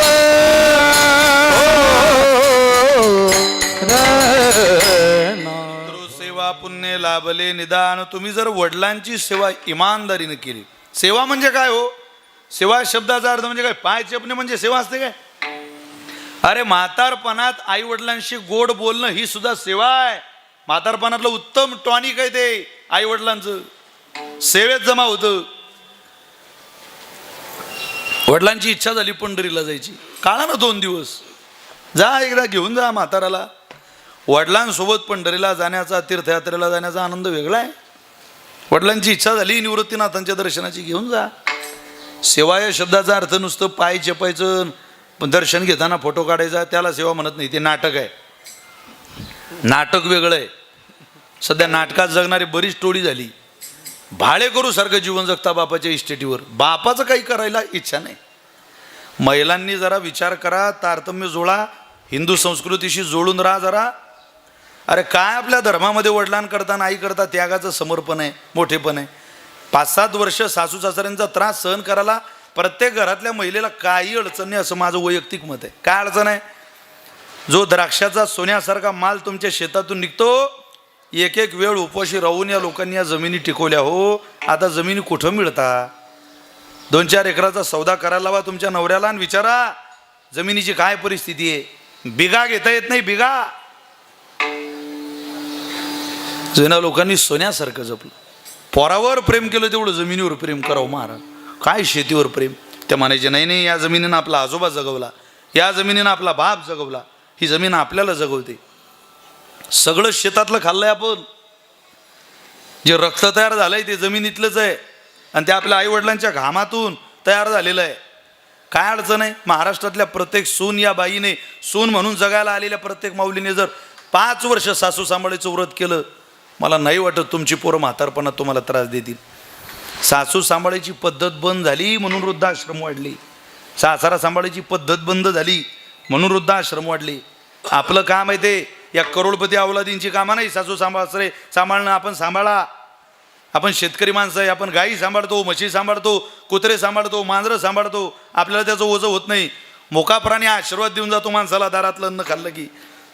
सेवा पुण्य लाभले निदान. तुम्ही जर वडिलांची सेवा इमानदारीने केली, सेवा म्हणजे काय हो? सेवा शब्दाचा अर्थ म्हणजे काय? पाय चेपणे म्हणजे सेवा असते काय? अरे म्हातारपणात आई वडिलांशी गोड बोलणं ही सुद्धा सेवा आहे. म्हातारपणातलं उत्तम टॉनिक आहे ते आई वडिलांचं, सेवेत जमा होतं. वडिलांची इच्छा झाली पंढरीला जायची, काढा ना 2 दिवस, जा एकदा घेऊन जा म्हाताराला. वडिलांसोबत पंढरीला जाण्याचा, तीर्थयात्रेला जाण्याचा आनंद वेगळा आहे. वडिलांची इच्छा झाली निवृत्तीनाथांच्या दर्शनाची, घेऊन जा. सेवा या शब्दाचा अर्थ नुसतं पाय चेपायचं, पण दर्शन घेताना फोटो काढायचा, त्याला सेवा म्हणत नाही. ते नाटक आहे. नाटक वेगळं आहे. सध्या नाटकात जगणारी बरीच टोळी झाली. भाडे करू सारखं जीवन जगता बापाच्या इस्टेटीवर. बापाचं काही करायला इच्छा नाही. महिलांनी जरा विचार करा, तारतम्य जोडा, हिंदू संस्कृतीशी जोडून राहा जरा. अरे काय आपल्या धर्मामध्ये वडिलांकरता आई करता त्यागाचं समर्पण आहे, मोठेपण आहे. 5-7 वर्ष सासू सासऱ्यांचा त्रास सहन करायला प्रत्येक घरातल्या महिलेला काही अडचण नाही, असं माझं वैयक्तिक मत आहे. काय अडचण आहे? जो द्राक्षाचा सोन्यासारखा माल तुमच्या शेतातून निघतो, एक एक वेळ उपवाशी राहून या लोकांनी या जमिनी टिकवल्या हो. आता जमिनी कुठं मिळता? 2-4 एकराचा सौदा करायला लावा तुमच्या नवऱ्याला आणि विचारा जमिनीची काय परिस्थिती आहे. बिगा घेता येत नाही, बिगा. जुन्या लोकांनी सोन्यासारखं जपलं. पोरावर प्रेम केलं तेवढं जमिनीवर प्रेम करावं महाराज. काय शेतीवर प्रेम? ते म्हणायचे नाही नाही, या जमिनीनं आपला आजोबा जगवला, या जमिनीनं आपला बाप जगवला, ही जमीन आपल्याला जगवते. सगळं शेतातलं खाल्लंय आपण. जे रक्त तयार झालंय ते जमिनीतलंच आहे आणि ते आपल्या आईवडिलांच्या घामातून तयार झालेलं आहे. काय अडचण आहे? महाराष्ट्रातल्या प्रत्येक सून या बाईने, सून म्हणून जगायला आलेल्या प्रत्येक माऊलीने जर 5 वर्ष सासू सांभाळायचं व्रत केलं, मला नाही वाटत तुमची पोरं म्हातारपणात तुम्हाला त्रास देतील. सासू सांभाळायची पद्धत बंद झाली म्हणून वृद्धाश्रम वाढली. सासरा सांभाळायची पद्धत बंद झाली म्हणून वृद्धाश्रम वाढली. आपलं काम आहे ते या करोडपती अवलादींची कामं नाही. सासू सासरे सांभाळणं आपण सांभाळा. आपण शेतकरी माणसं आहे, आपण गाई सांभाळतो, म्हशी सांभाळतो, कुत्रे सांभाळतो, मांजरं सांभाळतो. आपल्याला त्याचं ओझं होत नाही. मोका प्राणी आशीर्वाद देऊन जातो माणसाला दारातलं अन्न खाल्लं की.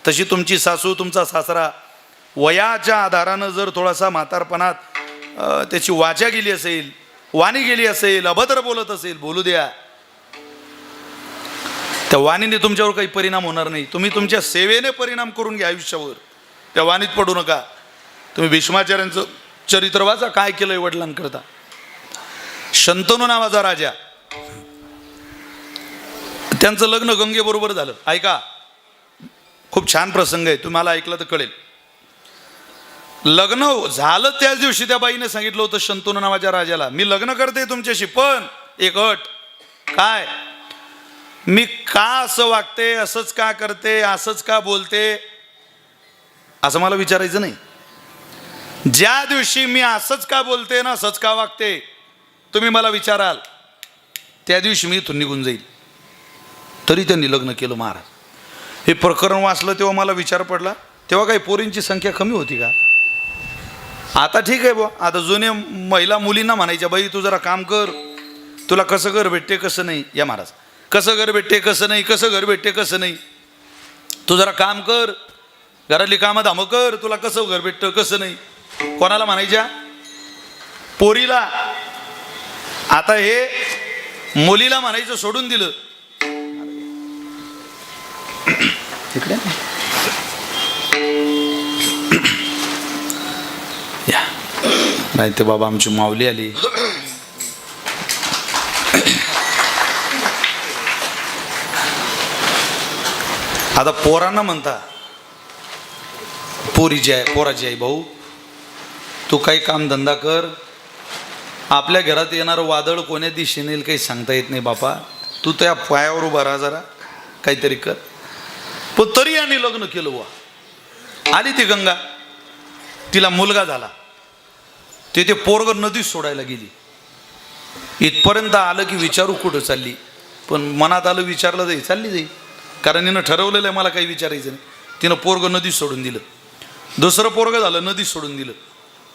तशी तुमची सासू, तुमचा सासरा वयाच्या आधारानं जर थोडासा म्हातारपणात त्याची वाचा गेली असेल, वाणी गेली असेल, अभद्र बोलत असेल, बोलू द्या. त्या वाणीने तुमच्यावर काही परिणाम होणार नाही. तुम्ही तुमच्या सेवेने परिणाम करून घ्या आयुष्यावर. त्या वाणीत पडू नका. तुम्ही भीष्माचार्यांचं चरित्र वाचा, काय केलंय वडिलांकरता. शंतनू नावाचा राजा, त्यांचं लग्न गंगेबरोबर झालं. ऐका, खूप छान प्रसंग आहे, तुम्हाला ऐकलं तर कळेल. लग्न झालं त्याच दिवशी त्या बाईने सांगितलं होतं शंतनू नावाच्या राजाला, मी लग्न करते तुमच्याशी, पण एक अट. काय? मी का असं वागते, असंच का करते, असंच का बोलते, असं मला विचारायचं नाही. ज्या दिवशी मी असंच का बोलते ना, असंच का वागते, तुम्ही मला विचाराल, त्या दिवशी मी इथून निघून जाईल. तरी त्यांनी लग्न केलं महाराज. हे प्रकरण वाचलं तेव्हा मला विचार पडला, तेव्हा काही पोरींची संख्या कमी होती का? आता ठीक आहे बुवा. आता जुने महिला मुलींना म्हणायच्या, बाई तू जरा काम कर, तुला कसं घर भेटते कसं नाही. या महाराज, कसं घर भेटते कसं नाही, कसं घर भेटते कसं नाही, तू जरा काम कर, घरातली कामं धामं कर, तुला कसं घर भेटतं कसं नाही. कोणाला म्हणायच्या? पोरीला. आता हे मुलीला म्हणायचं सोडून दिलं. इकडे या नाही ते बाबा आमची माऊली आली. आता पोरांना म्हणता, पोराची आई, भाऊ तू काही कामधंदा कर, आपल्या घरात येणारं वादळ कोण्या दिशेने येईल काही सांगता येत नाही बापा, तू त्या पायावर उभा राहा, जरा काहीतरी कर. पण तरी यांनी लग्न केलं बुवा. आली ती गंगा, तिला मुलगा झाला. ते पोरग नदीत सोडायला गेली. इथपर्यंत आलं की विचारू कुठं चालली, पण मनात आलं विचारलं जाईल, चालली जाईल, कारण हिनं ठरवलेलं आहे मला काही विचारायचं नाही. तिनं पोरग नदीत सोडून दिलं. दुसरं पोरग झालं, नदीत सोडून दिलं.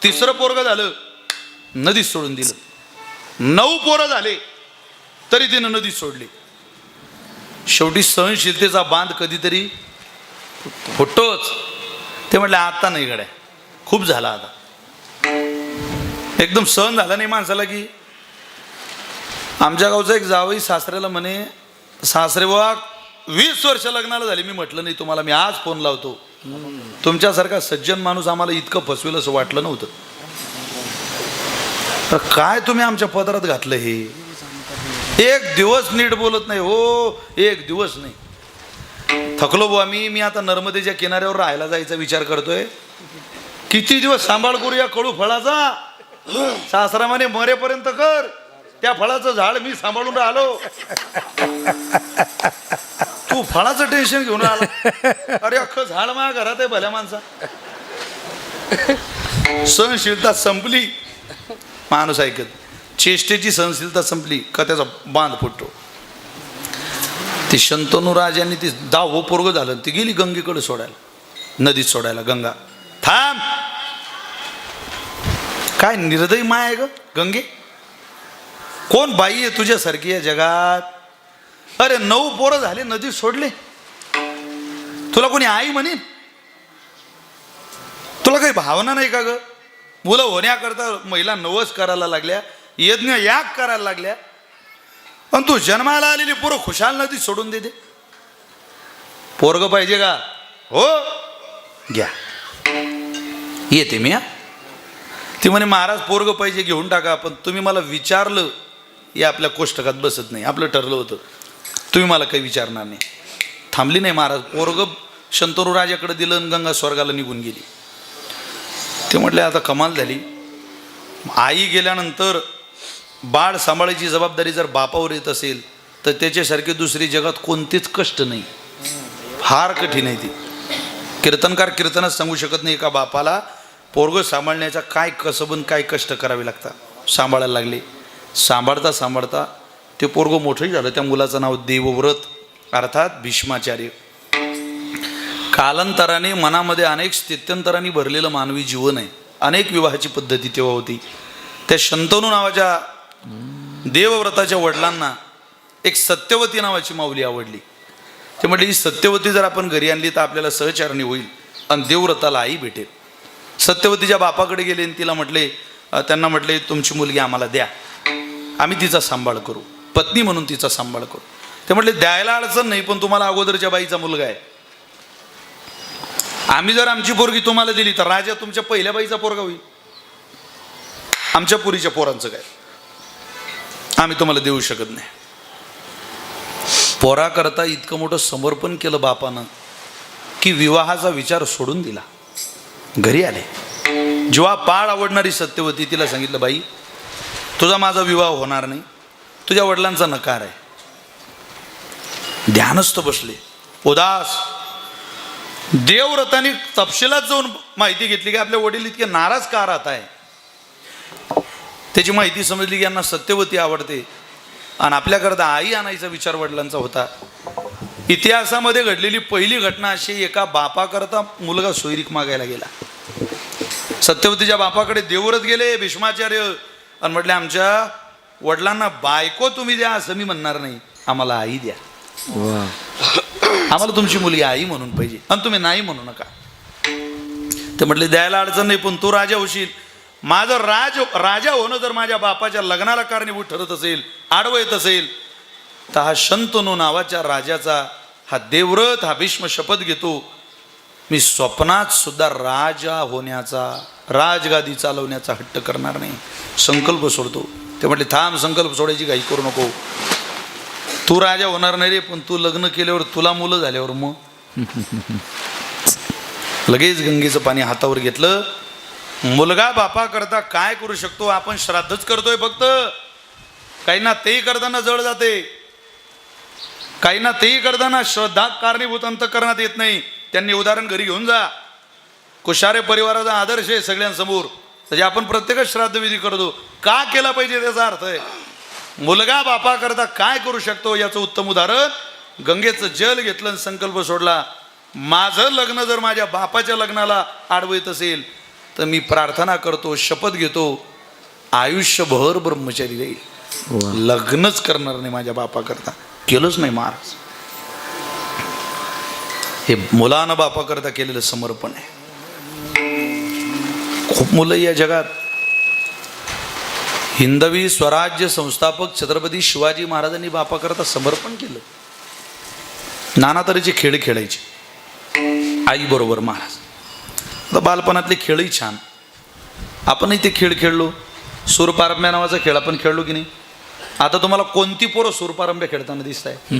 तिसरं पोरग झालं, नदीत सोडून दिलं. 9 पोरं झाले तरी तिनं नदी सोडली. शेवटी सहनशीलतेचा बांध कधीतरी फुटतोच. ते म्हटले आता नाही गड्या, खूप झाला आता. एकदम सहन झाला नाही माणसाला की आमच्या गावचा एक जावई सासऱ्याला म्हणे, सासरे बा 20 वर्ष लग्नाला झाली, मी म्हटलं नाही तुम्हाला, मी आज फोन लावतो. तुमच्यासारखा सज्जन माणूस आम्हाला इतकं फसवेल असं वाटलं नव्हतं. तर काय तुम्ही आमच्या पदरात घातलं हे? एक दिवस नीट बोलत नाही हो, एक दिवस नाही. थकलो बुवा मी आता नर्मदेच्या किनाऱ्यावर राहायला जायचा विचार करतोय. किती दिवस सांभाळ करू या कडू फळाचा? सासरा म्हणे मरेपर्यंत कर, त्या फळाचं झाड मी सांभाळून राहिलो, तू फळाचं टेन्शन घेऊन आला. अरे अख्खं झाड माझ्या घरात आहे भल्या माणसा. सहनशीलता संपली, माणूस ऐकत. चेष्टेची सहनशीलता संपली का त्याचा बांध फुटतो. ती शंतनू राजांनी ती 10वं पोरगं झालं, ती गेली गंगेकडे सोडायला, नदीत सोडायला. गंगा थांब, काय निर्दयी माय आहे ग गंगे. कोण बाई आहे तुझ्यासारखी या जगात? अरे 9 पोरं झाले, नदीत सोडले, तुला कोणी आई म्हणे? तुला काही भावना नाही का ग? मुलं होण्याकरता महिला नवस करायला लागल्या, यज्ञ याग करायला लागल्या, पण तू जन्माला आलेली पोरं खुशाल नदीत सोडून देते. पोरग पाहिजे का? हो घ्या, येते मी. हा, ती म्हणे महाराज पोरग पाहिजे, घेऊन टाका, पण तुम्ही मला विचारलं हे आपल्या कोष्टकात बसत नाही. आपलं ठरलं होतं, तुम्ही मला काही विचारणार नाही. थांबली नाही महाराज, पोरग शंतनू राजाकडे दिलं आणि गंगा स्वर्गाला निघून गेली. ते म्हटले आता कमाल झाली. आई गेल्यानंतर बाळ सांभाळायची जबाबदारी जर बापावर येत असेल तर त्याच्यासारखी दुसरी जगात कोणतेच कष्ट नाही. फार कठीण आहे ती. कीर्तनकार कीर्तनच सांगू शकत नाही एका बापाला पोरगं सांभाळण्याचा काय कसबन काय कष्ट करावे लागतात. सांभाळायला लागले, सांभाळता सांभाळता ते पोरगं मोठंही झालं. त्या मुलाचं नाव देवव्रत अर्थात भीष्माचार्य. कालांतराने मनामध्ये अनेक स्थित्यंतरांनी भरलेलं मानवी जीवन आहे. अनेक विवाहाची पद्धती तेव्हा होती. त्या शंतनू नावाच्या देवव्रताच्या वडिलांना एक सत्यवती नावाची माऊली आवडली. ते म्हटले ही सत्यवती जर आपण घरी आणली तर आपल्याला सहचारणी होईल आणि देवव्रताला आई भेटेल. सत्यवतीच्या बापाकडे गेले आणि तिला म्हटले, त्यांना म्हटले तुमची मुलगी आम्हाला द्या, आम्ही तिचा सांभाळ करू, पत्नी म्हणून तिचा सांभाळ करू. ते म्हटले द्यायला अडचण नाही, पण तुम्हाला अगोदरच्या बाईचा मुलगा आहे. आम्ही जर आमची पोरगी तुम्हाला दिली तर राजा तुमच्या पहिल्या बाईचा पोरगा होईल. आमच्या पुरीच्या पोरांचं काय, आम्ही तुम्हाला देऊ शकत नाही. पोराकरता इतकं मोठं समर्पण केलं बापानं की विवाहाचा विचार सोडून दिला. घरी आले, जेव्हा पाळ आवडणारी सत्यवती, तिला सांगितलं बाई तुझा माझा विवाह होणार नाही, तुझ्या वडिलांचा नकार आहे. ध्यानस्थ बसले, उदास. देवव्रताने तपशिलात जाऊन माहिती घेतली की आपले वडील इतके नाराज का राहत आहे. त्याची माहिती समजली की यांना सत्यवती आवडते आणि आपल्याकरता आई आणायचा विचार वडिलांचा होता. इतिहासामध्ये घडलेली पहिली घटना अशी, एका बापाकरता मुलगा सोयरीक मागायला गेला. सत्यवतीच्या बापाकडे देवव्रत गेले भीष्माचार्य आणि म्हटले आमच्या वडिलांना बायको तुम्ही द्या असं मी म्हणणार नाही, आम्हाला आई द्या, आम्हाला तुमची मुलगी आई म्हणून पाहिजे आणि तुम्ही नाही म्हणू नका. ते म्हटले द्यायला अडचण नाही, पण तू राजा होशील. माझं राजा होणं जर माझ्या बापाच्या लग्नाला कारणीभूत ठरत असेल, आडवं येत असेल, तर हा शंतनू नावाच्या राजाचा हा देवव्रत हा भीष्म शपथ घेतो, मी स्वप्नात सुद्धा राजा होण्याचा, राजगादी चालवण्याचा हट्ट करणार नाही, संकल्प सोडतो. ते म्हटले थांब, संकल्प सोडायची काही करू नको, तू राजा होणार नाही रे, पण तू लग्न केल्यावर तुला मुलं झाल्यावर मग. लगेच गंगेचं पाणी हातावर घेतलं. मुलगा बापा करता काय करू शकतो? आपण श्राद्धच करतोय फक्त. काहींना तेही करताना जळ जाते, काहींना तेही करताना श्रद्धा कारणीभूत अंतःकरणात येत नाही. त्यांनी उदाहरण घरी घेऊन जा. कुशारे परिवाराचा आदर्श आहे सगळ्यांसमोर. म्हणजे आपण प्रत्येकच श्राद्धविधी करतो, का केला पाहिजे त्याचा अर्थ आहे. मुलगा बापा करता काय करू शकतो याचं उत्तम उदाहरण. गंगेचं जल घेतलं, संकल्प सोडला, माझं लग्न जर माझ्या बापाच्या लग्नाला आडवं येत असेल तर मी प्रार्थना करतो, शपथ घेतो, आयुष्यभर ब्रह्मचारी राहील. लग्नच करणार नाही माझ्या बापाकरता. केलंच नाही महाराज. हे मुलानं बापाकरता केलेलं समर्पण आहे. खूप मुलं या जगात. हिंदवी स्वराज्य संस्थापक छत्रपती शिवाजी महाराजांनी बापाकरता समर्पण केलं. नाना तऱ्हेचे खेळ खेळायचे आई बरोबर महाराज. आता बालपणातले खेळही छान. आपणही ते खेळ खेळलो. सूरपारंब्या नावाचा खेळ आपण खेळलो की नाही. आता तुम्हाला कोणती पोरं सूरपारंब्या खेळताना दिसत आहे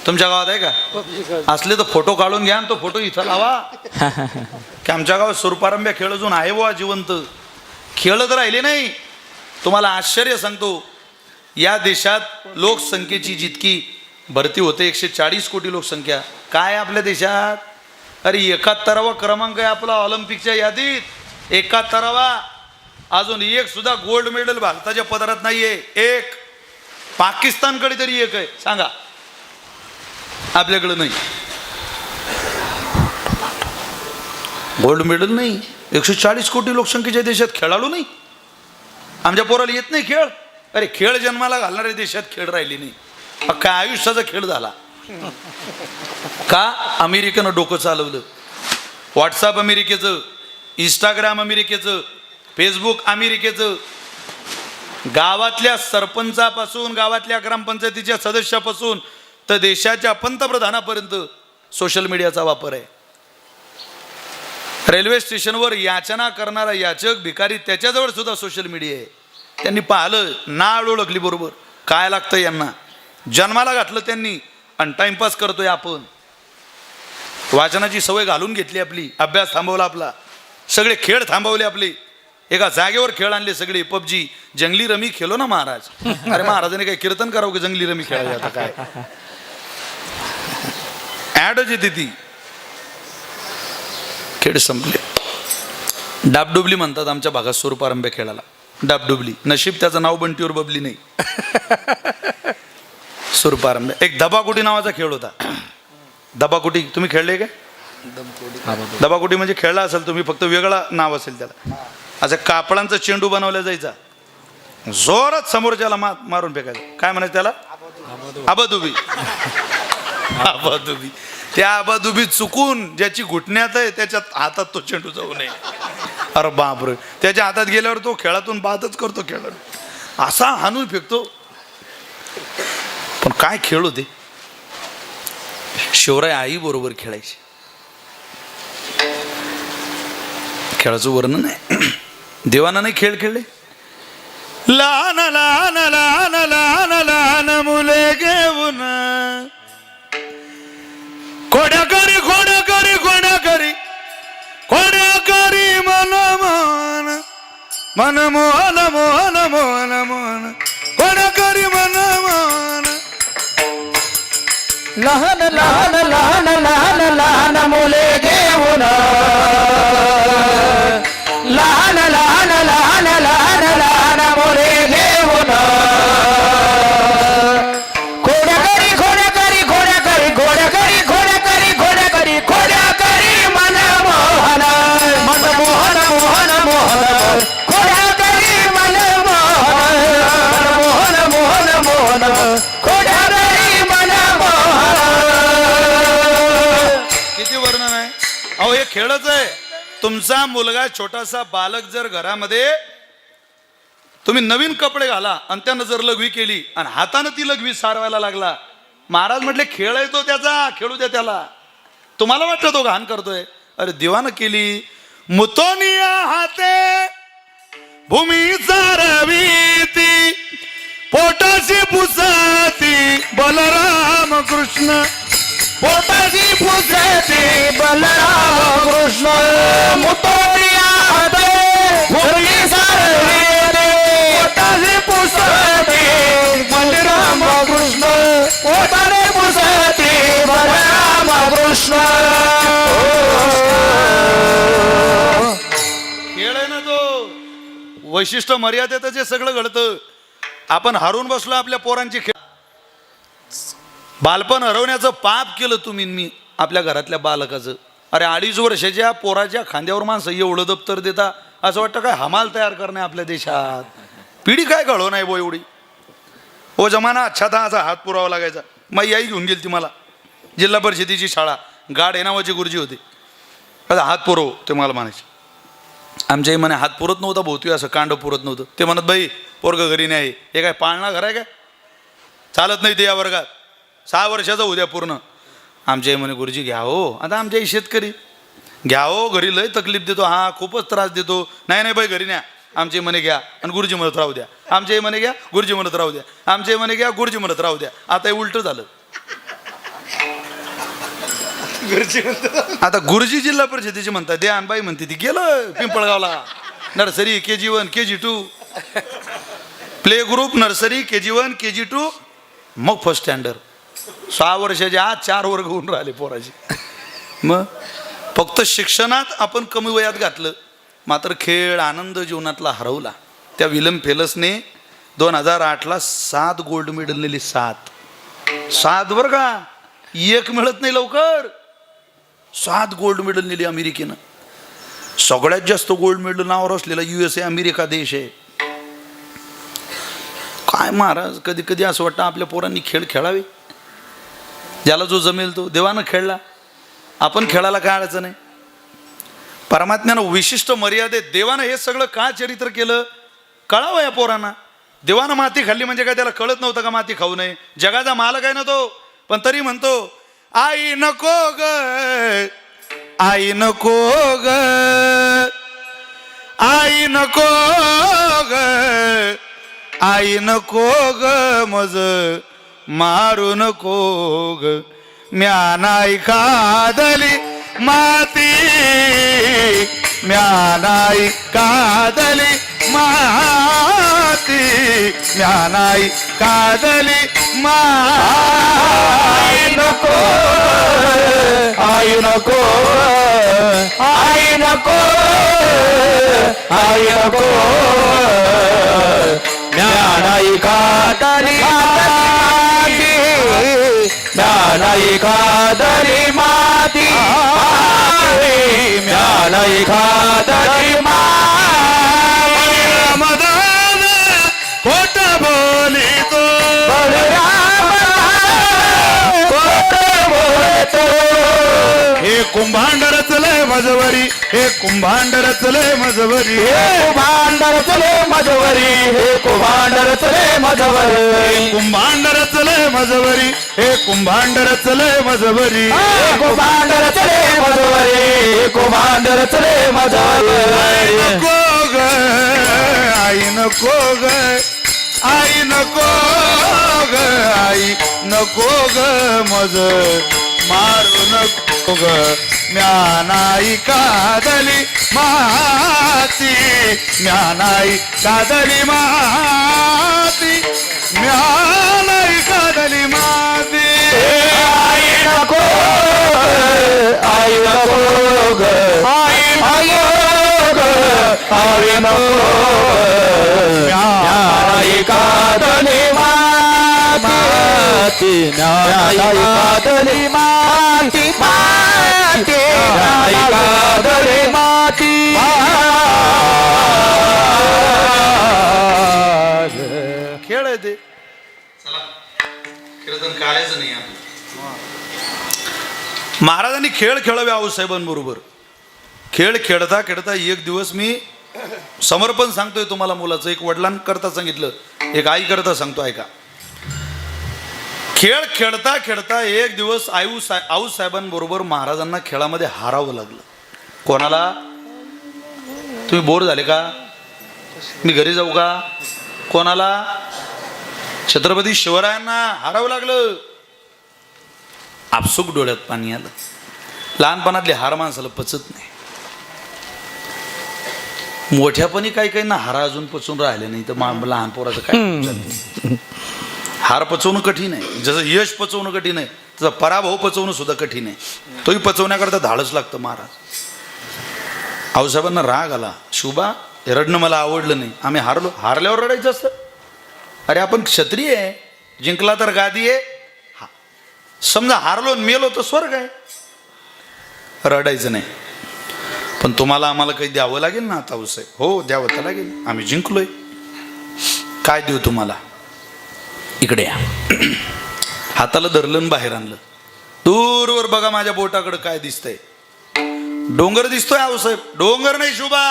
तुमच्या गावात आहे का? असले तर फोटो काढून घ्या आणि तो फोटो इथं लावा की आमच्या गावात सूरपारंब्या खेळ अजून आहे बुवा जिवंत. खेळत राहिले नाही. तुम्हाला आश्चर्य सांगतो, या देशात लोकसंख्येची जितकी भरती होते 140 कोटी लोकसंख्या काय आपल्या देशात. अरे 71वा क्रमांक आहे आपला ऑलिम्पिकच्या यादीत. 71वा. अजून एक सुद्धा गोल्ड मेडल भारताच्या पदरात नाहीये. एक पाकिस्तानकडे तरी एक आहे. सांगा आपल्याकडे नाही. गोल्ड मेडल नाही. 140 कोटी लोकसंख्येच्या देशात खेळाडू नाही. आमच्या पोराला येत नाही खेळ. अरे खेळ जन्माला घालणाऱ्या देशात खेळ राहिली नाही. अख्खा आयुष्याचा खेळ झाला. का? अमेरिकेनं डोकं चालवलं. व्हॉट्सअप अमेरिकेचं, इंस्टाग्राम अमेरिकेचं, फेसबुक अमेरिकेचं. गावातल्या सरपंचापासून गावातल्या ग्रामपंचायतीच्या सदस्यापासून तर देशाच्या पंतप्रधानापर्यंत सोशल मीडियाचा वापर आहे. रेल्वे स्टेशनवर याचना करणारा याचक भिकारी त्याच्याजवळ सुद्धा सोशल मीडिया आहे. त्यांनी पाहिलं, नाळ ओळखली बरोबर काय लागतं यांना. जन्माला घातलं त्यांनी आणि टाइमपास करतोय आपण. वाचनाची सवय घालून घेतली आपली. अभ्यास थांबवला आपला. सगळे खेळ थांबवले आपले. एका जागेवर खेळ आणले सगळे. पबजी, जंगली रमी खेळलो ना महाराज. अरे महाराजांनी काय कीर्तन करावं की जंगली रमी खेळायला. आता काय ऍडच येते ती. खेळ संपले. डाबडुबली म्हणतात आमच्या भागात सूरपारंब्या खेळाला. डाबडुबली. नशीब त्याचं नाव बंटीवर बबली नाही. सूरपारंब्या. एक दबाकुटी नावाचा खेळ होता. दबाकुटी तुम्ही खेळले काय? दबाकुटी म्हणजे खेळला असेल तुम्ही, फक्त वेगळा नाव असेल त्याला. असं कापडांचा चेंडू बनवला जायचा. जोरात समोरच्याला मारून फेकायचं. काय म्हणायचं त्याला? आबादुबी. आबादुबी. त्या आबादुबी चुकून ज्याची घुटण्यात आहे त्याच्या हातात तो चेंडू जाऊ नये. अरे बापरे. त्याच्या हातात गेल्यावर तो खेळातून बादच करतो. खेळाडू असा हाणून फेकतो. पण काय खेळ होते. शिवराय आई बरोबर खेळायचे. खेळाचं वर्णन आहे. देवाना नाही खेळ खेळले. लहान लहान लहान लहान लहान मुले घेऊन खोड्या करी खोड्या करी खोड्या करी खोड्या करी मन मन मन मोहन मोहन मोहन मोहन खोड्या करी मन मन. लहान लहान लहान लहान लहान मुले घेऊन लहान लहान लहान लहान लहान मुले घेऊन खोड्या करी खोड्या करी खोड्या करी खोड्या करी खोड्या करी खोड्या करी खोड्या करी मन मोहन मन मोहन मोहन मोहन खोड्या करी मन मोहन मोहन मोहन मोहन खोड्या करी मन मोहन. किती वर्णन आहे. अहो हे खेळच आहे. तुमचा मुलगा छोटासा बालक जर घरामध्ये तुम्ही नवीन कपडे घाला आणि त्यानं जर लघवी केली आणि हातानं ती लघवी सारवायला लागला, महाराज म्हटले खेळ आहे तो त्याचा, खेळू द्या त्याला. तुम्हाला वाटतं तो घाण करतोय. अरे देवानं केली. मुतोनिया हाते भूमी सारवीती पोटाशी पुसाती बलराम कृष्ण पोटाची पुसते बलराम कृष्ण मुतोनिया हाते भूमी सारवीती पोटाची पुसते बलराम कृष्ण पोटाने पुसते बलराम कृष्ण. खेळ आहे ना तो. वैशिष्ट्य मर्यादेतच हे सगळं घडतं. आपण हरून बसलो आपल्या पोरांची खेळ. बालपण हरवण्याचं पाप केलं तुम्ही मी आपल्या घरातल्या बालकाचं. अरे 2.5 वर्षाच्या पोराच्या खांद्यावर माणसं एवढं दप्तर देता. असं वाटतं काय हमाल तयार करणे आपल्या देशात. पिढी काय घडव नाही बो एवढी. हो जमाना अच्छा था असा हात पुरावा लागायचा. मग आई घेऊन गेली ती मला जिल्हा परिषदेची शाळा. गाड हे नावाची गुरुजी होते. आता हात पुरव ते मला म्हणायचे. आमच्याही म्हणे हात पुरत नव्हता भोवती असं कांड पुरत नव्हतं. ते म्हणत बाई पोरगं घरी नाही हे काय पाळणा घर आहे काय चालत नाही ते या वर्गात 6 वर्षाचा उद्या पूर्ण. आमच्याही म्हणे गुरुजी घ्या हो. आता आमच्याही शेतकरी घ्या हो घरी लय तकलीफ देतो हा खूपच त्रास देतो. नाही नाही बाई घरी न्या. आमचे म्हणे घ्या आणि गुरुजी म्हणत राहू द्या. आमच्याही म्हणे घ्या गुरुजी म्हणत राहू द्या. आमच्याही म्हणे घ्या गुरुजी म्हणत राहू द्या. आता हे उलटं झालं. आता गुरुजी जिल्हा परिषदेची म्हणतात दे अनबाई म्हणते ती गेलं पिंपळगावला. Nursery KG1 KG2 play group nursery KG1 KG2 मग फर्स्ट स्टँडर्ड. 6 वर्षाच्या आत 4 वर्ग होऊन राहिले पोराचे. मग फक्त शिक्षणात आपण कमी वयात घातलं मात्र खेळ आनंद जीवनातला हरवला. त्या विल्यम फेलसने 2008ला 7 गोल्ड मेडल नेली. 7 बरं का एक मिळत नाही लवकर. 7 गोल्ड मेडल नेली अमेरिकेनं. सगळ्यात जास्त गोल्ड मेडल नावावर असलेला USA अमेरिका देश आहे. काय महाराज कधी कधी असं वाटतं आपल्या पोरांनी खेळ खेळावे. ज्याला जो जमेल तो देवानं खेळला आपण खेळायला काय अडचण आहे. परमात्म्यानं विशिष्ट मर्यादेत देवानं हे सगळं का चरित्र केलं कळावं या पोरांना. देवानं माती खाल्ली म्हणजे काय त्याला कळत नव्हतं का माती खाऊ नये. जगाचा मालक आहे ना तो. पण तरी म्हणतो आई नको ग आई नको ग आई नको ग आई नको ग मज मारू नको ग म्या नाही कादली माती म्या नाही कादली माती म्या नाही कादली आई नको आई नको आई नको आई नको ज्ञानाई कादरी माती ज्ञानाई कादरी माती ज्ञानाई कादरी माती रामदान खोट बोलितो हे कुंभांड रचले मजवरी हे कुंभांड रचले मजवरी कुंभांड रचले मजवरी हे कुंभांड रचले मजवरी कुंभांड रचले मजवरी हे कुंभांड रचले मजवरी कुंभांड रचले मजवरी कुंभांड रचले मजवरी नको ग आई नको ग आई नको ग आई नको ग मज मारू नको ग म्यानाई कादली माती म्यानाई कादली माती म्यानाई कादली माती आई नको आई नको ग आई नको आई नको म्यानाई कादली माती म्यानाई कादली माती माती म्यानाई कादली माती खेळ आहे ते. चला कीर्तन करायचं नाही आपलं. महाराजांनी खेळ खेळावे आऊसाहेबांबरोबर. खेळ खेळता खेळता एक दिवस मी समर्पण सांगतोय तुम्हाला मुलाचं. एक वडिलांकरता सांगितलं एक आई करता सांगतो ऐका. खेळ खेळता खेळता एक दिवस आऊसाहेबांबरोबर महाराजांना खेळामध्ये हारावं लागलं. कोणाला तुम्ही बोर झाले का मी घरी जाऊ का कोणाला छत्रपती शिवरायांना हारावं लागलं. आपसुक डोळ्यात पाणी आलं. लहानपणातली हार माणसाला पचत नाही. मोठ्यापणी काही काही ना हारा अजून पचून राहिले नाही तर लहान पोराचं काय. हार पचवणं कठीण आहे. जसं यश पचवणं कठीण आहे तसं पराभव पचवणं सुद्धा कठीण आहे. तोही पचवण्याकरता धाडच लागतं. महाराज आऊसाहेबांना राग आला. शिवबा हे रडणं मला आवडलं नाही. आम्ही हारलो. हारल्यावर रडायचं असतं. अरे आपण क्षत्रिय आहे. जिंकला तर गादी आहे. समजा हारलो मेलो तर स्वर्ग आहे. रडायचं नाही. पण तुम्हाला आम्हाला काही द्यावं लागेल ना आता आऊसाहेब. हो द्यावं तर लागेल. आम्ही जिंकलोय. काय देऊ तुम्हाला. इकडे या. हाताला धरलं बाहेर आणलं. दूरवर बघा माझ्या बोटाकडे काय दिसतंय. डोंगर दिसतोय आऊसाहेब. डोंगर नाही शुभा,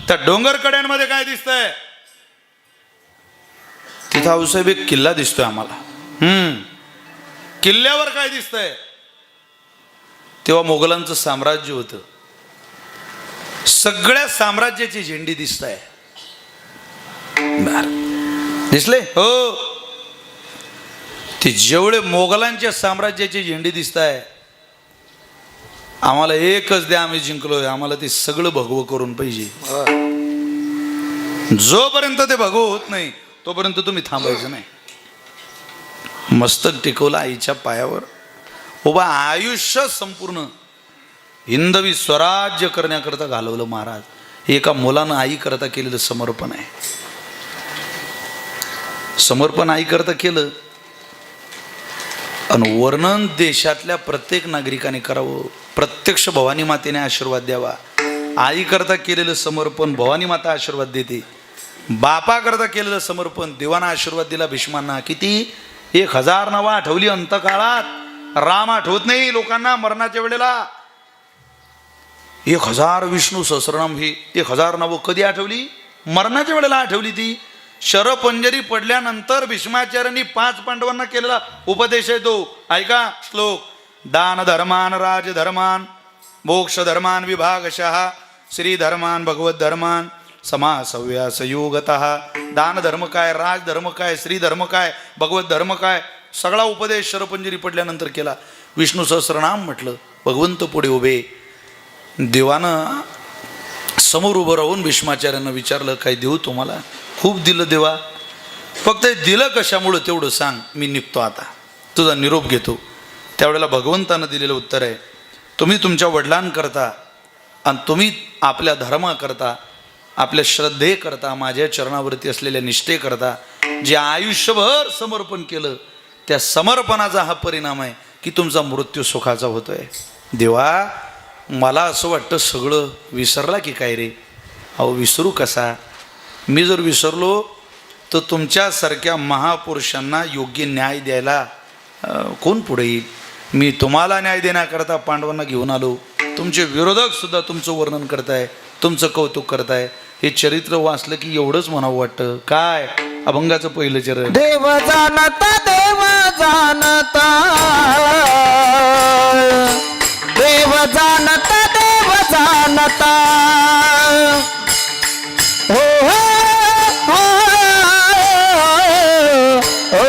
त्या डोंगर कड्यांमध्ये काय दिसतंय? तिथं आऊसाहेब एक किल्ला दिसतोय आम्हाला. किल्ल्यावर काय दिसतंय? तेव्हा मोगलांचं साम्राज्य होतं. सगळ्या साम्राज्याची झेंडी दिसत आहे. दिसले हो. ते जेवढे मोगलांच्या साम्राज्याची झेंडी दिसत आहे, आम्हाला एकच द्या, आम्ही जिंकलोय. आम्हाला ते सगळं भगवं करून पाहिजे. जोपर्यंत ते भगवं होत नाही तोपर्यंत तुम्ही थांबायचं नाही. मस्तक टिकवलं आईच्या पायावर. उभा आयुष्य संपूर्ण हिंदवी स्वराज्य करण्याकरता घालवलं महाराज. एका मुलानं आई करता केलेलं समर्पण आहे. समर्पण आई करता केलं आणि वर्णन देशातल्या प्रत्येक नागरिकाने करावं. प्रत्यक्ष भवानी मातेने आशीर्वाद द्यावा. आई करता केलेलं समर्पण भवानी माता आशीर्वाद देते. बापा करता केलेलं समर्पण देवाना आशीर्वाद दिला भीष्मांना. किती 1000 नावं आठवली अंतकाळात. राम आठवत नाही लोकांना मरणाच्या वेळेला. 1000 विष्णू सहस्रनाम ही 1000 नावं कधी आठवली? मरणाच्या वेळेला आठवली. ती शरपंजरी पडल्यानंतर भीष्माचार्यांनी 5 पांडवांना केलेला उपदेश आहे तो. ऐका श्लोक. दान धर्मान राजधर्मान मोक्ष धर्मान विभागशः श्री धर्मान भगवत धर्मान समासव्यास योगतः. दान धर्म काय, राजधर्म काय, श्री धर्म काय, भगवत धर्म काय, सगळा उपदेश शरपंजरी पडल्यानंतर केला. विष्णू सहस्रनाम म्हटलं. भगवंत पुढे उभे. देवानं समोर उभं राहून भीष्माचार्यांना विचारलं, काय देऊ तुम्हाला? खूप दिलं देवा, फक्त दिलं कशामुळं तेवढं सांग. मी निघतो आता, तुझा निरोप घेतो. त्यावेळेला भगवंतानं दिलेलं उत्तर आहे, तुम्ही तुमच्या वडिलांकरता आणि तुम्ही आपल्या धर्माकरता, आपल्या श्रद्धेकरता, माझ्या चरणावरती असलेल्या निष्ठेकरता जे आयुष्यभर समर्पण केलं, त्या समर्पणाचा हा परिणाम आहे की तुमचा मृत्यू सुखाचा होतोय. देवा, मला असं वाटतं सगळं विसरला की काय रे? अहो विसरू कसा? मी जर विसरलो तर तुमच्यासारख्या महापुरुषांना योग्य न्याय द्यायला कोण पुढे येईल? मी तुम्हाला न्याय देण्याकरता पांडवांना घेऊन आलो. तुमचे विरोधक सुद्धा तुमचं वर्णन करताय, तुमचं कौतुक करताय. हे चरित्र वाचलं की एवढंच म्हणावं वाटतं. काय अभंगाचं पहिलं चरण. देव जाणता, देव जाणता, देव जाणता, देव जाणता. हो हो हो हो.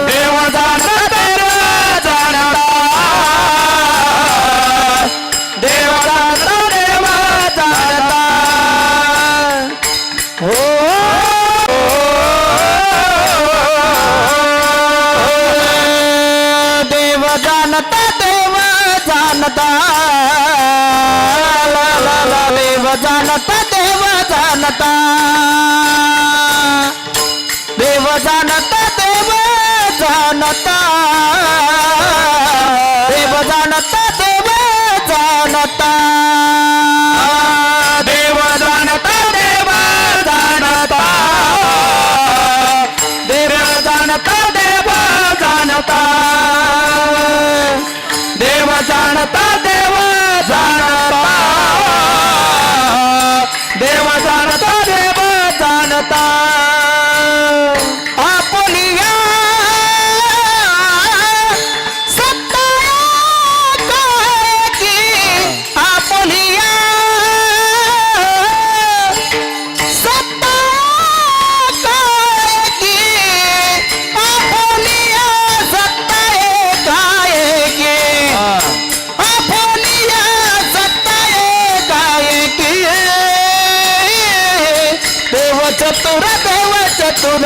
देव जाणता, देव जाणता, देव जाणता, देव जाणता. हो देव जाणता, देव जाणता, देव जाणता, देव जाणता, देव जाणता, देव जाणता, देव जाणता, देव जाणता, देव जाणता, देव जाणता, देव जाणता, देव जाणता, देव जाणता, देव जाणता, देव जाणता, देव जाणता. आपुलिया सत्ता काय की, आपुलिया सत्ता काय की, आपुलिया सत्ता काय की, आपुलिया सत्ता काय की. देव चतुर, देव चतुर,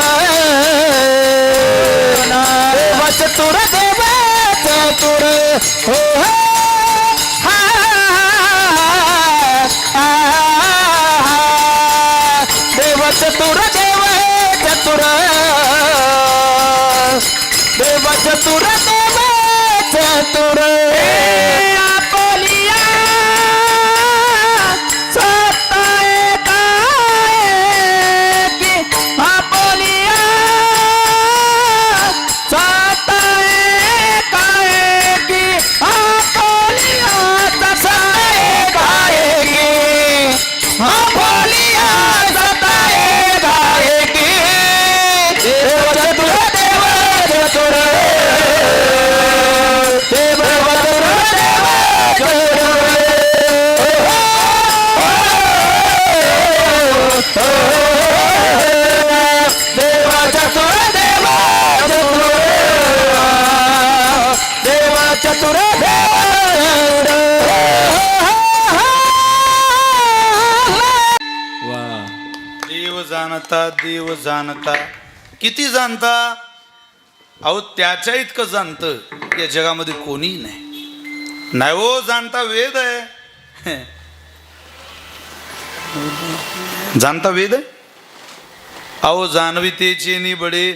देव चतुर, देव चतुर. हो हो हा हा. देव चतुर, देव चतुर, देव चतुर, देव चतुर. आपुलिया सत्ता देव जाणता. किती जाणता? अहो त्याच्या इतकं जाणतं या जगामध्ये कोणी नाही हो. जाणता वेद आहे. जाणता वेद आहे. अहो जाणवितेचे निबडे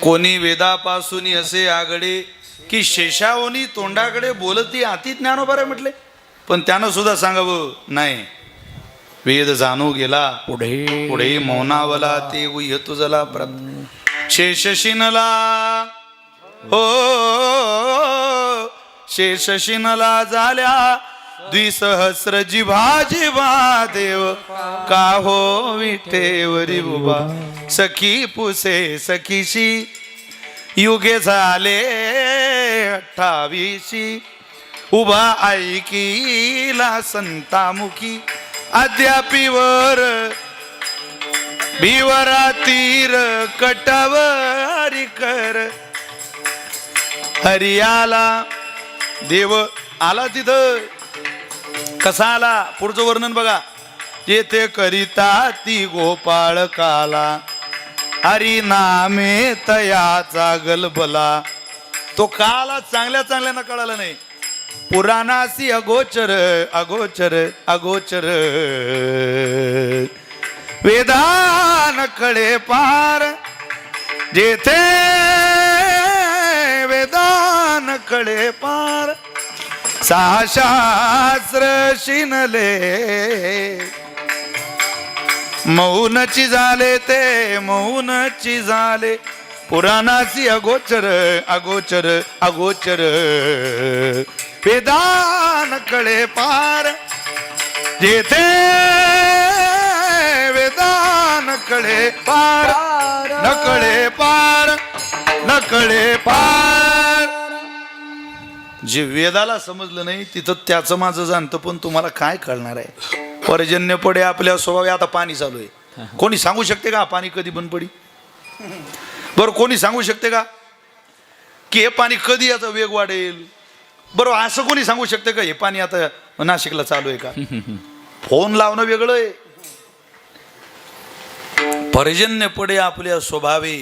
कोणी वेदापासून असे आगडे की शेषावनी तोंडाकडे बोलती अति ज्ञानोबा म्हटले. पण त्यानं सुद्धा सांगावं नाही. वेद जाणू गेला पुढे मौनावला ते गुह्य तुझला शेषशिनला हो शेषशिनला झाल्या द्विसहस्र जिभा देव का हो विठेवरी उभा. सखी पुसे सखीशी युगे झाले 28 उभा ऐकीला संतामुखी अद्यापीवर भिवरा तीर कटावरी कर. हरियाला देव आला तिथं. कसा आला? पुढचं वर्णन बघा. येथे करिता ती गोपाळ काला हरी नामे तयाचा गलबला. तो काला चांगल्यानं कळाला नाही. पुराणासी अगोचर वेदान कडे पार जेथे वेदान कडे पार शास्त्र शिनले मौनची झाले ते मौनची झाले. पुराणाची अगोचर वेदान कडे पार जेथे वेदान कडे पार नकडे पार. जे वेदाला समजलं नाही तिथं त्याचं माझं जाणतं. पण तुम्हाला काय कळणार आहे? पर्जन्य पडे आपल्या स्वभावी. आता पाणी चालू आहे. कोणी सांगू शकते का पाणी कधी बंद पडी? बरं कोणी सांगू शकते का की हे पाणी कधी याचा वेग वाढेल? बरं असं कोणी सांगू शकते का हे पाणी आता नाशिकला चालू आहे का? फोन लावणं वेगळं आहे. पर्जन्य पडे आपल्या स्वभावे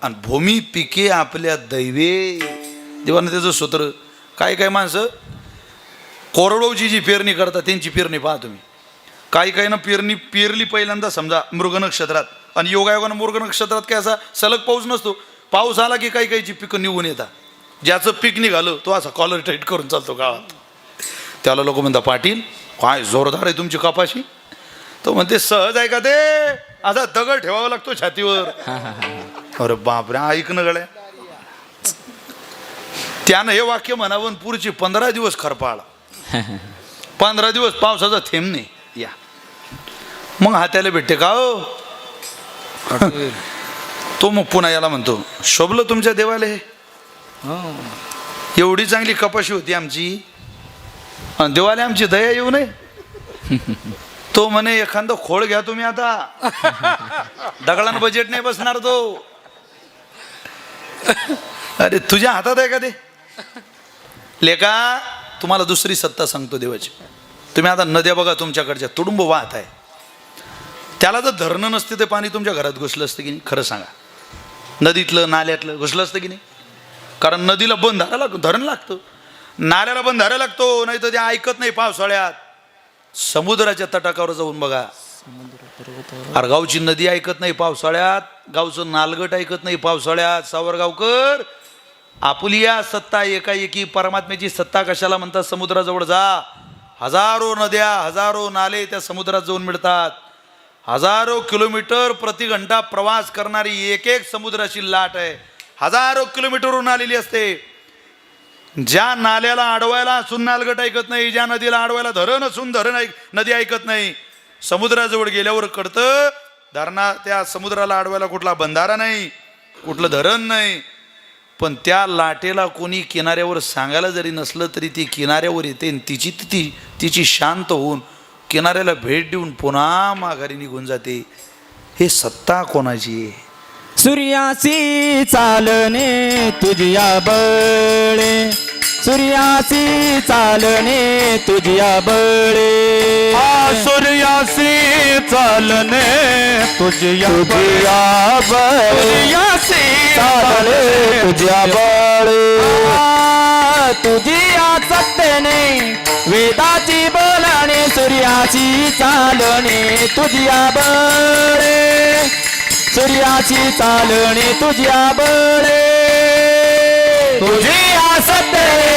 आणि भूमी पिके आपल्या दैवे. देवानं त्याचं सूत्र. काही माणसं कोरडोची जी पेरणी करतात त्यांची पेरणी पहा तुम्ही. काही ना पेरली पहिल्यांदा समजा मृग नक्षत्रात आणि योगायोगानं मृग नक्षत्रात काय असा सलग पाऊस नसतो. पाऊस आला की काहीची पिकं निघून येतात. ज्याचं पीक निघालं तो असा कॉलर टाईट करून चालतो गावात. त्याला लोक म्हणतात पाटील काय जोरदार आहे तुमची कपाशी. तो म्हणते सहज आहे का ते? असा दगड ठेवावा लागतो छातीवर. अरे बापरे ऐकणं गड्या. त्यानं हे वाक्य म्हणावं पुढची 15 दिवस खरपाळा. 15 दिवस पावसाचा थेंब नाही या. मग हात्याला भेटते का हो? तो मग पुन्हा याला म्हणतो शोभलं तुमच्या देवाला हे. एवढी चांगली कपाशी होती आमची आणि देवाला आमची दया येऊ नये. तो म्हणे एखादं खोळ घ्या तुम्ही आता. दगडानं बजेट नाही बसणार तो. अरे तुझ्या हातात आहे का ते? लेका तुम्हाला दुसरी सत्ता सांगतो देवाची. तुम्ही आता नद्या बघा तुमच्याकडच्या तुडुंब वाहत आहे. त्याला जर धरणं नसते ते पाणी तुमच्या घरात घुसलं असतं की नाही? खरं सांगा. नदीतलं नाल्यातलं घुसलं असतं की नाही? कारण नदीला बंधारा लागतो, धरण लागतं. नाल्याला बंधारा लागतो. नाही तर ते ऐकत नाही पावसाळ्यात. समुद्राच्या तटाकावर जाऊन बघा. अरे गावची नदी ऐकत नाही पावसाळ्यात. गावचं नालगट ऐकत नाही पावसाळ्यात. सावरगावकर आपुली या सत्ता एकाएकी परमात्म्याची सत्ता कशाला म्हणतात? समुद्राजवळ जा. हजारो नद्या हजारो नाले त्या समुद्रात जाऊन मिळतात. हजारो किलोमीटर प्रति घंटा प्रवास करणारी एक समुद्राची लाट आहे. हजारो किलोमीटरवरून आलेली असते. ज्या नाल्याला अडवायला असून नालगट ऐकत नाही, ज्या नदीला अडवायला धरण असून नदी ऐकत नाही. समुद्राजवळ गेल्यावर कळतं त्या समुद्राला अडवायला कुठला बंधारा नाही, कुठलं धरण नाही. पण त्या लाटेला कोणी किनाऱ्यावर सांगायला जरी नसलं तरी ती किनाऱ्यावर येते आणि तिची शांत होऊन किनाऱ्याला भेट देऊन पुन्हा माघारी निघून जाते. हे सत्ता कोणाची आहे? सूर्यासी चालणे तुझिया बळे सूर्यासी चालणे तुझ्या बळे सूर्यासी चालणे तुझ्या बळे चालणे तुझ्या बळे तुझ्या सत्तेने वेदाची बोलणे सूर्याची चालणे तुझ्या बळे सूर्याची चालणे तुझ्या बळे तुझी सत्तेने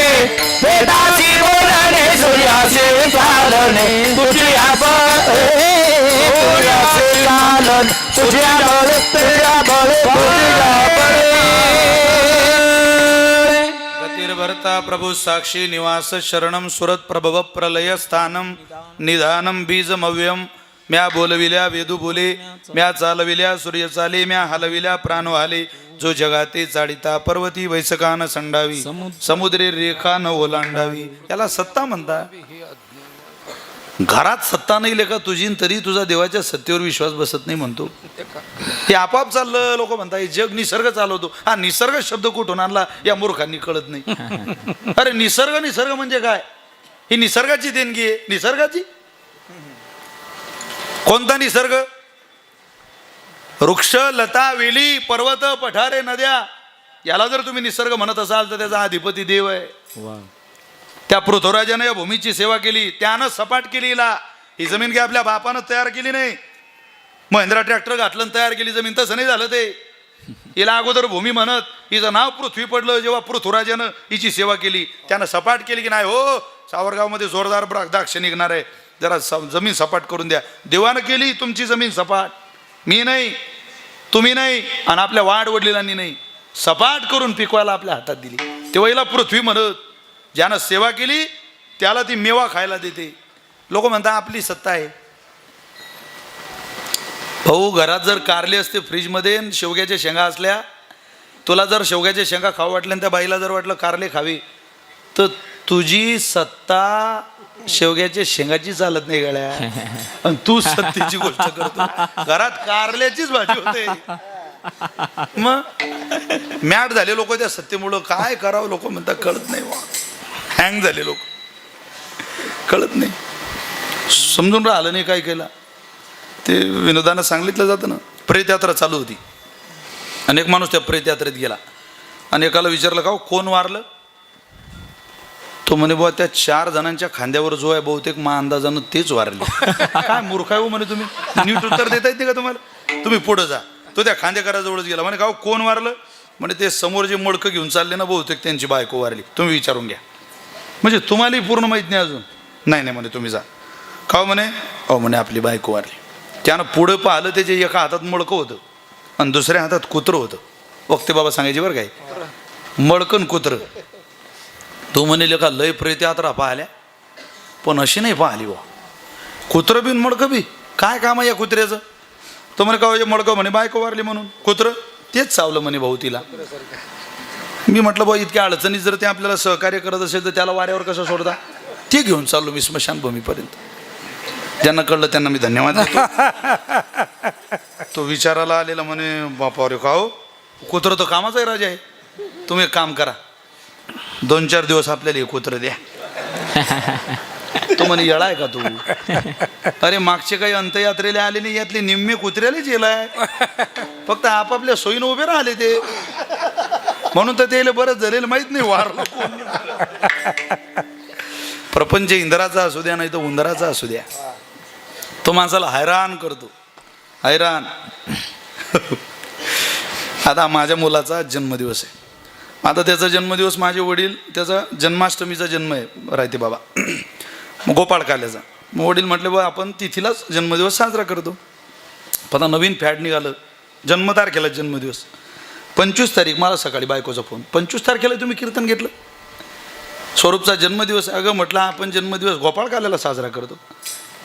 वेदाची बोलणे सूर्याची चालणे तुझ्या बळे सूर्याची चालन तुझ्या बळे तुझ्या बळे तुझ्या बळे गतिर्भर्ता प्रभु साक्षी निवास शरणम सुरत प्रभव प्रलय स्थानम निधानम बीजमव्यम म्या बोलविल्या वेदू बोले म्या चालविल्या सूर्य चाले म्या हलविल्या प्राण वाले जो जगाते चाडिता पर्वती वैसकान संडावी समुद्रे रेखा न ओलांडावी याला सत्ता म्हणता. घरात सत्ता नाही लेखा तुझी तरी तुझा देवाच्या सत्तेवर विश्वास बसत नाही म्हणतो. हे आपाप चाललं. लोक म्हणतात हे जग निसर्ग चालवतो. हा निसर्ग शब्द कुठून आणला या मूर्खांनी कळत नाही. अरे निसर्ग म्हणजे काय? ही निसर्गाची देणगी आहे. निसर्गाची कोणता निसर्ग? वृक्ष लता वेली पर्वत पठारे नद्या याला जर तुम्ही निसर्ग म्हणत असाल तर त्याचा अधिपती देव आहे. त्या पृथ्वीराजाने या भूमीची सेवा केली. त्यानं सपाट केली हिला. ही जमीन काय आपल्या बापानं तयार केली नाही. महिंद्रा ट्रॅक्टर घातलं तयार केली जमीन तसं नाही झालं ते. हिला अगोदर भूमी म्हणत. हिचं नाव पृथ्वी पडलं जेव्हा पृथ्वीराजानं हिची सेवा केली. त्यानं सपाट केली की नाही हो सावरगावमध्ये जोरदार द्राक्ष निघणार आहे जरा जमीन सपाट करून द्या. देवानं केली तुमची जमीन सपाट. मी नाही तुम्ही नाही आणि आपल्या वाढ वडिलांनी नाही. सपाट करून पिकवायला आपल्या हातात दिली. तेव्हा हिला पृथ्वी म्हणत. ज्यानं सेवा केली त्याला ती मेवा खायला देते. लोक म्हणतात आपली सत्ता आहे. भाऊ घरात जर कारले असते फ्रीजमध्ये शेवग्याच्या शेंगा असल्या तुला जर शेवग्याच्या शेंगा खाऊ वाटल्या आणि त्या बाईला जर वाटलं कारले खावी तर तुझी सत्ता शेवग्याच्या शेंगाची चालत नाही गळ्या. आणि तू सत्तेची गोष्ट करतो. घरात कारल्याचीच भाजी होते. मग मॅट झाले लोक त्या सत्तेमुळं. काय करावं लोक म्हणतात कळत नाही. हँग झाले लोक कळत नाही. समजून राहिलं नाही काय केलं ते. विनोदानं सांगितलं जातं ना. प्रेतयात्रा चालू होती. अनेक माणूस त्या प्रेतयात्रेत गेला आणि एकाला विचारलं का कोण वारलं. तो म्हणे बुवा त्या 4 जणांच्या खांद्यावर जो आहे बहुतेक मा अंदाजानं तेच वारले. काय मूर्ख आहे हो म्हणे तुम्ही. नीट उत्तर देता येत नाही का तुम्हाला. तुम्ही पुढं जा. तो त्या खांदेकराजवळच गेला. म्हणे का कोण वारलं. म्हणे ते समोर जे मडकं घेऊन चालले ना बहुतेक त्यांची बायको वारली. तुम्ही विचारून घ्या. म्हणजे तुम्हालाही पूर्ण माहीत नाही अजून. नाही म्हणे तुम्ही जा. का म्हणे अहो म्हणे आपली बायको वारली. त्यानं पुढं पाहिलं त्याच्या एका हातात मडकं होतं आणि दुसऱ्या हातात कुत्रं होतं. वक्ते बाबा सांगायचे बरं काय मडकन कुत्रं. तो म्हणे का लय प्रेतयात्रा पाहिल्या पण अशी नाही पाहिली बा. कुत्रं बिन मडकं बी काय काम आहे या कुत्र्याचं. तो म्हणे का मडकं म्हणे बायको वारली म्हणून. कुत्रं तेच चावलं म्हणे भाऊ तिला. मी म्हटलं भाऊ इतक्या अडचणीत जर ते आपल्याला सहकार्य करत असेल तर त्याला वाऱ्यावर कसं सोडता. ते घेऊन चाललो मी स्मशानभूमीपर्यंत. ज्यांना कळलं त्यांना मी धन्यवाद देतो. तो विचारायला आलेला म्हणे बापा रे का हो कुत्रं तर कामाचा आहे राजा आहे. तुम्ही एक काम करा 2-4 दिवस आपल्याला हे कुत्रं द्या. तो म्हणे येळा आहे का तू. अरे मागचे काही अंत्ययात्रेला आले नाही यातले निम्मे कुत्र्यालाच येलाय. फक्त आपापल्या सोयीनं उभे राहिले ते म्हणून तर त्याला बरंच झालेलं माहित नाही वारलं कोण. प्रपंच इंद्राचा असू द्या नाही तर उंदराचा असू द्या तो माणसाला हैराण करतो. हैराण. आता माझ्या मुलाचा जन्मदिवस आहे. आता त्याचा जन्मदिवस माझे वडील त्याचा जन्माष्टमीचा जन्म आहे राहते बाबा गोपाळकाल्याचा. मग वडील म्हटले बा आपण तिथीलाच जन्मदिवस साजरा करतो. पण नवीन फॅड निघालं जन्मतारखेला जन्मदिवस 25 तारीख. मला सकाळी बायकोचा फोन 25 तारखेला तुम्ही कीर्तन घेतलं. स्वरूपचा जन्मदिवस. अगं म्हटलं आपण जन्मदिवस गोपाळकाल्याला साजरा करतो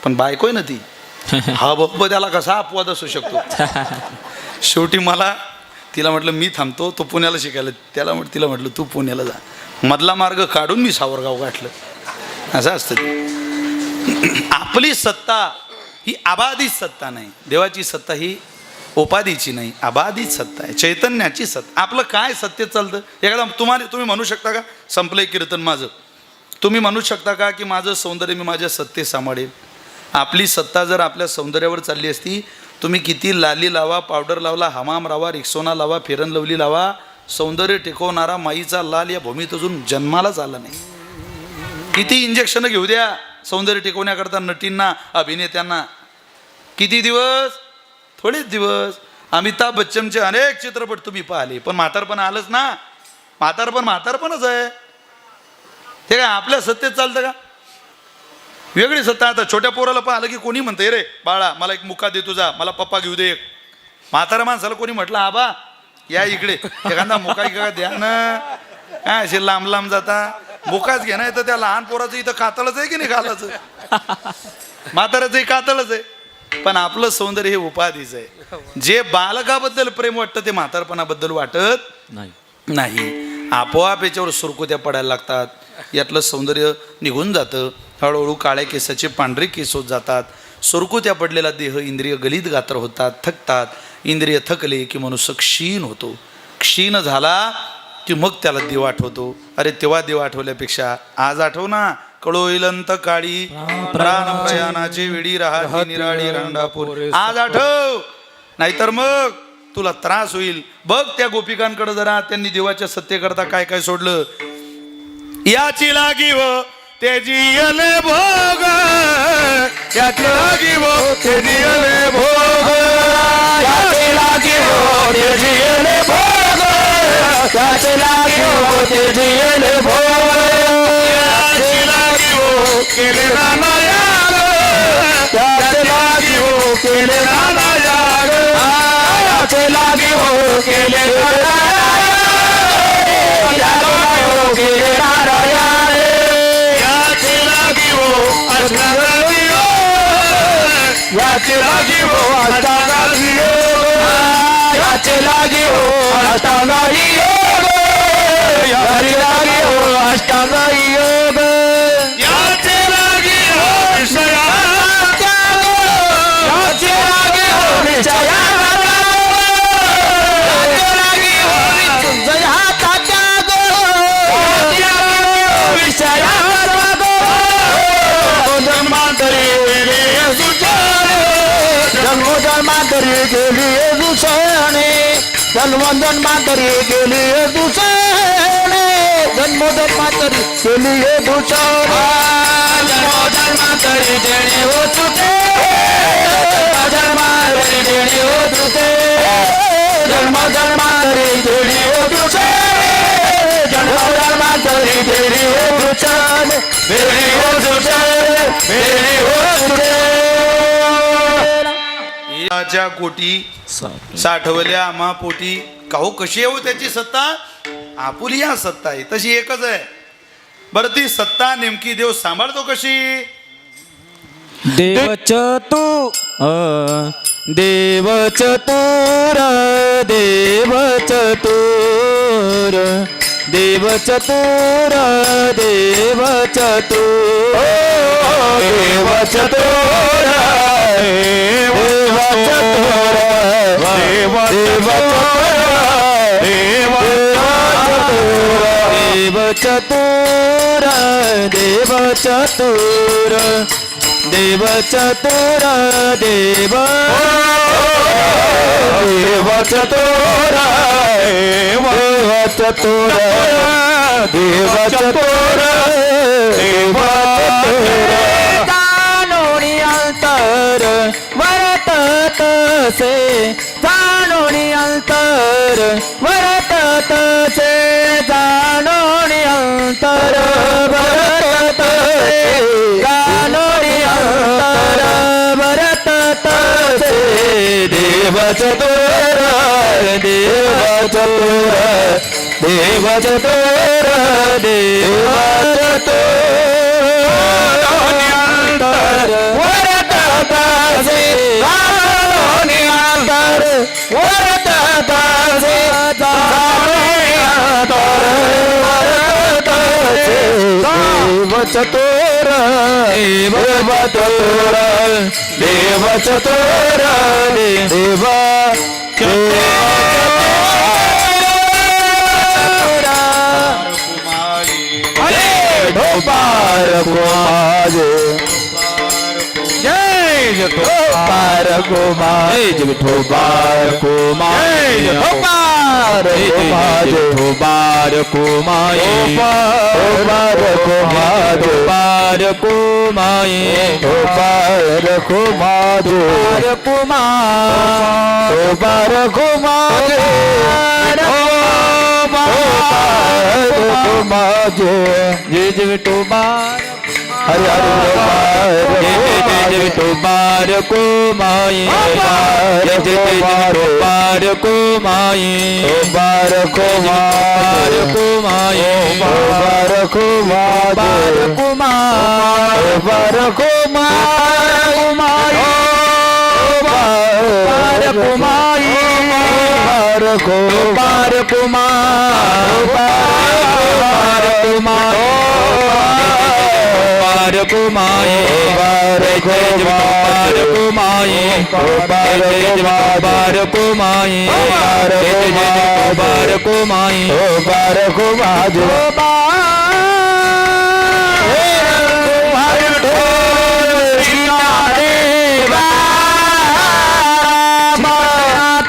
पण बायको आहे ना ती. हा बाप्पा त्याला कसा अपवाद असू शकतो. शेवटी मला तिला म्हटलं मी थांबतो तो पुण्याला शिकायला. तिला म्हटलं तू पुण्याला जा. मधला मार्ग काढून मी सावरगाव गाठलं. असं असतं ते. आपली सत्ता ही अबाधित सत्ता नाही. देवाची सत्ता ही उपाधीची नाही, अबाधित सत्ता आहे, चैतन्याची सत्ता. आपलं काय सत्य चालतं? एखादा तुम्ही म्हणू शकता का संपलंय कीर्तन माझं? तुम्ही म्हणू शकता का की माझं सौंदर्य मी माझ्या सत्ते सांभाळेल? आपली सत्ता जर आपल्या सौंदर्यावर चालली असती, तुम्ही किती लाली लावा, पावडर लावला, हमाम लावा, रिक्सोना लावा, फेरन लवली लावा, सौंदर्य टिकवणारा माईचा लाल या भूमीत अजून जन्मालाच आला नाही. किती इंजेक्शन घेऊ द्या सौंदर्य टिकवण्याकरता नटींना, अभिनेत्यांना, किती दिवस? थोडेच दिवस. अमिताभ बच्चनचे अनेक चित्रपट तुम्ही पाहिले, पण म्हातारपण आलंच ना. म्हातारपणच आहे. ते काय आपल्या सत्तेत चालतं का? वेगळी सत्ता. आता छोट्या पोराला पाहिलं की कोणी म्हणतंय रे बाळा मला एक मुका दे तुझा, मला पप्पा घेऊ दे एक. म्हातारा माणसाला कोणी म्हटलं आबा या इकडे एखादा मुका इकडे द्या ना, काय असे लांब लांब जाता, मुकाच घे नाही तर त्या लहान पोराचं इथं कातळच आहे की नाही घालायचं, म्हाताऱ्याचंही कातळच आहे. पण आपलं सौंदर्य हे उपाधीच आहे. जे बालकाबद्दल प्रेम वाटतं ते म्हातारपणाबद्दल वाटत नाही. आपोआप याच्यावर सुरकुत्या पडायला लागतात, यातलं सौंदर्य निघून जातं. हळूहळू काळ्या केसाचे पांढरे केस होत जातात. सुरकुत्या पडलेला देह, इंद्रिय गलित गात्र होतात, थकतात. इंद्रिय थकले की मनुष्य क्षीण होतो. क्षीण झाला की मग त्याला देव आठवतो. अरे तेव्हा देव आठवल्यापेक्षा आज आठव ना. कळोईलंत काळी प्राण प्रयाणाची वेडी राहा निराळी रांडापूर. आज आठव, नाहीतर मग तुला त्रास होईल. बघ त्या गोपिकांकडे जरा, त्यांनी देवाच्या सत्तेकरता काय काय सोडलं. याची लागी व ते जियले भोग, याची लागी व ते जियले भोग, याचे लागे हो ते जियले भोग, याचे लागे हो ते जियले भोग, याची लागी व केले नाना याग, याचे लागे हो केले नाना याग, याचे लागे हो केले नाना याग, केले नाना याग, याची लागी व अष्टांगी योग, याचे लागे हो अष्टांगी योग, याचे लागे हो अष्टांगी योग, याचे लागे हो अष्टांगी योग, याची लागी व विषया त्याग, याचे लागे हो निश्चया याचे लागे हो विजयाचा त्याग, याचे लागे हो विषया जन्मांतरी गेली दुसरे, जन्मोजन्मांतरी गेली दुसरे, जन्मोजन्मांतरी गेली दुसरे, जन्मोजन्मांतरी गेली दुसरे, जन्मोजन्मांतरी देणे हो तुटे, जन्मांतरी देणे हो तुटे, जन्मोजन्मांतरी देणे हो तुटे, जन्मोजन्मांतरी देणे हो तुटे, देणे हो तुटे, देणे हो तुटे. याच्या कोटी साठवल्या आम्हा पोटी. काहू कशी येऊ त्याची सत्ता? आपुली या सत्ता आहे तशी एकच आहे. बरं ती सत्ता नेमकी देव सांभाळतो कशी? देव चतुर, देव चतुर, देव चतुर, देव चतुर, देव चतुर, देव चतुर, देव चतुर, देव चतुर, देव चतुर, देव चतुर, देव चतुर, देव चतुर, देव चतुर, देव चतुर. जाणोनी अंतर वर्तत से, जाणोनी अंतर वर्तत से, जाणोनी अंतर वर्तत से, जाणोनी अंतर वर्तत से. देव चतुर, देव चतुर, देव चतुर, देव चतुर. अंतर वर्तत से, जाणोनी अंतर वर्तत से, जाणोनी अंतर वर्तत से. देव चतुर, देव चतुर, देव चतुर, देव विठोबार कुमार विठोबार कुमार विठोबार कुमार विठोबार कुमार विठोबार कुमार विठोबार कुमार जय जय विठोबार हरे हरे विठोबार को माई जय जय विठोबार को माई बार को मार को माई बार को मार को मार बार को मार बार को माई बार को बार को मार बार को मार बार को माए बार को बार को माए बार को माए बार को माए बार को बाजो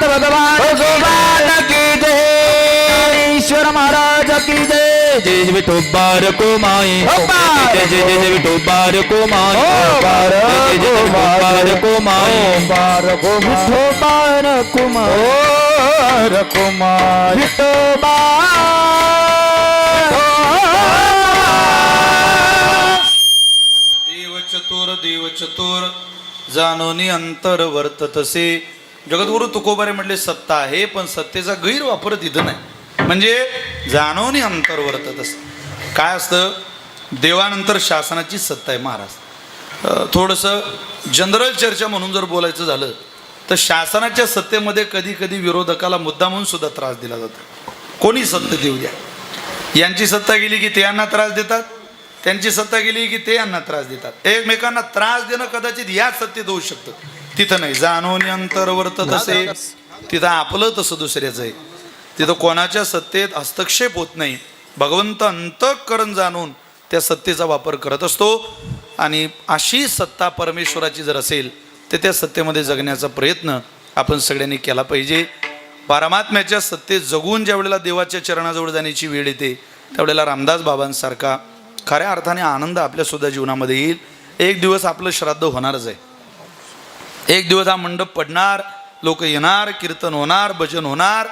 भगवान की जय ईश्वर महाराज की जय जय जय विठोबार को माई जय जय जय विठोबार को माई जय जय विठोबार को माई बार को विठोबार कुमार कुमार देव चतुर जाणोनी अंतर वर्ततसे. जगद्गुरु तुकोबारे म्हटले सत्ता आहे पण सत्तेचा गैरवापर तिथं नाही. म्हणजे जाणवणी अंतर वर्तत असतं. काय असतं देवानंतर शासनाची सत्ता आहे महाराज. थोडंसं जनरल चर्चा म्हणून जर बोलायचं झालं तर शासनाच्या सत्तेमध्ये कधी कधी विरोधकाला मुद्दा म्हणून सुद्धा त्रास दिला जातो. कोणी सत्ता देऊ द्या, यांची सत्ता गेली की ते यांना त्रास देतात, त्यांची सत्ता गेली की ते यांना त्रास देतात. एकमेकांना त्रास देणं कदाचित या सत्तेत होऊ शकतं, तिथं नाही. जाणवणी अंतर वर्तत असे तिथं आपलं तसं दुसऱ्याचं आहे. तिथं कोणाच्या सत्तेत हस्तक्षेप होत नाही. भगवंत अंतःकरण जाणून त्या सत्तेचा वापर करत असतो. आणि अशी सत्ता परमेश्वराची जर असेल तर त्या सत्तेमध्ये जगण्याचा प्रयत्न आपण सगळ्यांनी केला पाहिजे. परमात्म्याच्या सत्तेत जगून ज्या वेळेला देवाच्या चरणाजवळ जाण्याची वेळ येते त्यावेळेला रामदास बाबांसारखा खऱ्या अर्थाने आनंद आपल्यासुद्धा जीवनामध्ये येईल. एक दिवस आपलं श्राद्ध होणारच आहे. एक दिवस हा मंडप पडणार, लोक येणार, कीर्तन होणार, भजन होणार.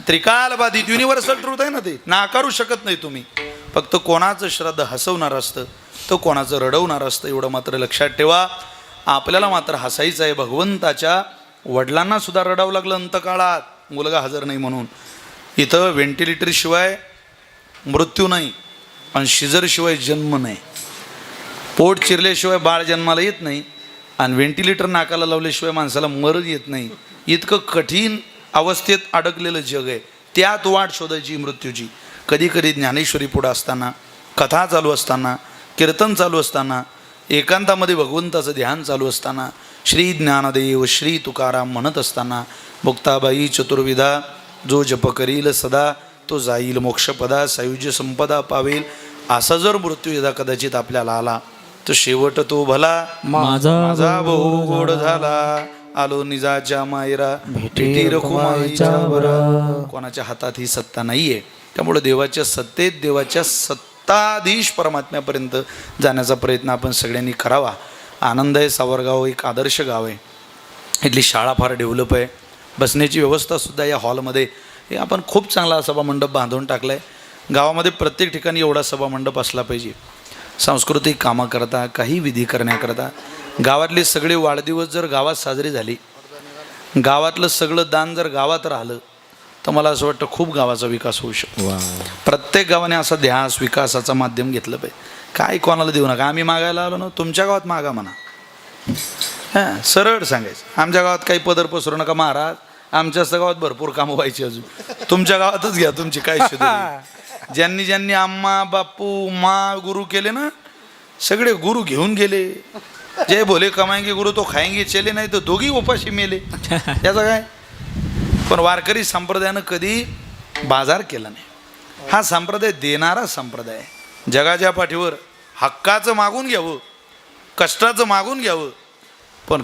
त्रिकालबाधित युनिव्हर्सल ट्रूथ आहे ना, ते नाकारू शकत नाही तुम्ही. फक्त कोणाचं श्राद्ध हसवणार असतं तर कोणाचं रडवणार असतं, एवढं मात्र लक्षात ठेवा. आपल्याला मात्र हसायचं आहे. भगवंताच्या वडिलांना सुद्धा रडावं लागलं अंतकाळात, मुलगा हजर नाही म्हणून. इथं व्हेंटिलेटरशिवाय मृत्यू नाही आणि शिजरशिवाय जन्म नाही. पोट चिरल्याशिवाय बाळ जन्माला येत नाही आणि व्हेंटिलेटर नाकाला लावल्याशिवाय माणसाला मरण येत नाही. इतकं कठीण अवस्थेत अडकलेलं जग आहे. त्यात वाट शोधायची मृत्यूची. कधी कधी ज्ञानेश्वरी पुढं असताना, कथा चालू असताना, कीर्तन चालू असताना, एकांतामध्ये भगवंताचं ध्यान चालू असताना, श्री ज्ञानदेव श्री तुकाराम म्हणत असताना, मुक्ताबाई चतुर्विधा जो जप करील सदा तो जाईल मोक्षपदा, सायुज्य संपदा पावेल. असा जर मृत्यू यदा कदाचित आपल्याला आला तर शेवट तो भला माझा भाऊ गोड झाला, आलो निजाच्या मायरा भेटी रखुमाईच्या बरा. कोणाच्या हातात ही सत्ता नाहीये. त्यामुळे देवाच्या सत्तेत, देवाच्या सत्ताधीश परमात्म्यापर्यंत जाण्याचा प्रयत्न आपण सगळ्यांनी करावा. आनंद आहे. सावरगाव एक आदर्श गाव आहे. इथली शाळा फार डेव्हलप आहे. बसण्याची व्यवस्थासुद्धा या हॉलमध्ये हे आपण खूप चांगला सभामंडप बांधून टाकला आहे. गावामध्ये प्रत्येक ठिकाणी एवढा सभामंडप असला पाहिजे. सांस्कृतिक कामं करता, काही विधी करण्याकरता. गावातले सगळे वाढदिवस जर गावात साजरी झाली, गावातलं सगळं दान जर गावात राहिलं तर मला असं वाटतं खूप गावाचा विकास होऊ शकतो. प्रत्येक गावाने असा ध्यास विकासाचा माध्यम घेतलं पाहिजे. काय कोणाला देऊ नका. आम्ही मागायला आलो ना, तुमच्या गावात मागा म्हणा. हां, सरळ सांगायचं. आमच्या गावात काही पदर पसरू नका महाराज, आमच्याच गावात भरपूर कामं व्हायची अजून. तुमच्या गावातच घ्या तुमची काय शोध. ज्यांनी ज्यांनी आम्हा बापू मा गुरु केले ना, सगळे गुरु घेऊन गेले. जे बोले कमाएंगे गुरु तो खाएंगे चले, नाही तर दोघी उपाशी मेले. याचं काय. पण वारकरी संप्रदायानं कधी बाजार केला नाही. हा संप्रदाय देणारा संप्रदाय आहे. जगाच्या पाठीवर हक्काचं मागून घ्यावं, कष्टाचं मागून घ्यावं, पण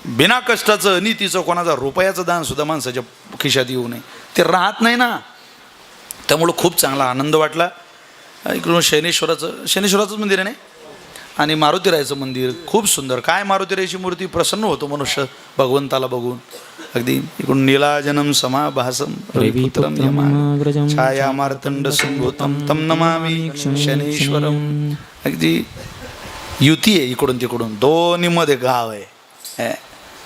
बिना कष्टाचं नीतीचं कोणाचा रुपयाचं दान सुद्धा माणसाच्या खिशात येऊ नये, ते राहत नाही ना. त्यामुळं खूप चांगला आनंद वाटला. इकडून शनेश्वराचंच मंदिर आहे नाही, आणि मारुतीरायाचं मंदिर खूप सुंदर. काय मारुतीरायाची मूर्ती, प्रसन्न होतो मनुष्य भगवंताला बघून. अगदी इकडून नीलाजनम समाभासम रविपुत्रम यमाग्रजम छाया मार्तंड संभूतम तम नमामि शनेश्वरम. अगदी युती आहे इकडून तिकडून, दोन्ही मध्ये गाव आहे.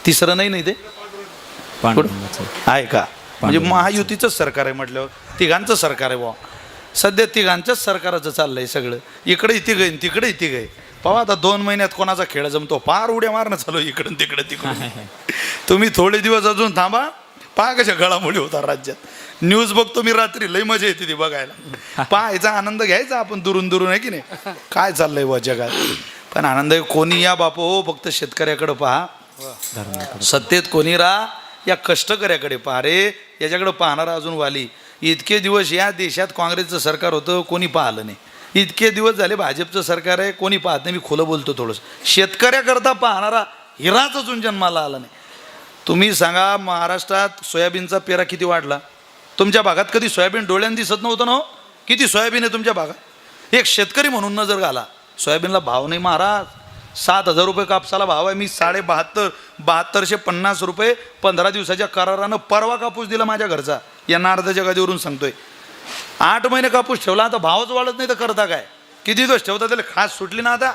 तिसरं नाही ते आहे का, म्हणजे महायुतीचंच सरकार आहे म्हटल्यावर तिघांचं सरकार आहे बुवा. सध्या तिघांच्याच सरकाराचं चाललंय सगळं. इकडे तिघ तिकडे तिघ आहे. पाहा आता 2 महिन्यात कोणाचा खेळ जमतो, फार उड्या मारणं चालू इकडून तिकडे तिकडे. तुम्ही थोडे दिवस अजून थांबा, पहा कशा घडामोडी होतात राज्यात. न्यूज बघतो मी रात्री, लई मजा येते ती बघायला. पाहायचा आनंद घ्यायचा आपण दुरून दुरून, आहे की नाही, काय चाललंय बुवा जगात. पण आनंद कोणी या बापू हो, फक्त शेतकऱ्याकडे पहा, सत्तेत कोणी राहा, या कष्टकऱ्याकडे पहा रे. याच्याकडे पाहणारा अजून वाली. इतके दिवस या देशात काँग्रेसचं सरकार होतं, कोणी पाहिलं नाही. इतके दिवस झाले भाजपचं सरकार आहे, कोणी पाहत नाही. मी खुलं बोलतो थोडंसं. शेतकऱ्याकरता पाहणारा हिराच अजून जन्माला आला नाही. तुम्ही सांगा, महाराष्ट्रात सोयाबीनचा पेरा किती वाढला? तुमच्या भागात कधी सोयाबीन डोळ्यानं दिसत नव्हतं ना हो? किती सोयाबीन आहे तुमच्या भागात? एक शेतकरी म्हणून नजर घाला. सोयाबीनला भाव नाही महाराज. 7,000 रुपये कापसाला भाव आहे. मी 7250 रुपये 15 दिवसाच्या करारानं परवा कापूस दिला माझ्या घरचा. या नारदाच्या गादीवरून सांगतोय. 8 महिने कापूस ठेवला, आता भावच वाढत नाही तर करता काय? किती दिवस ठेवता? त्याला खास सुटली ना, आता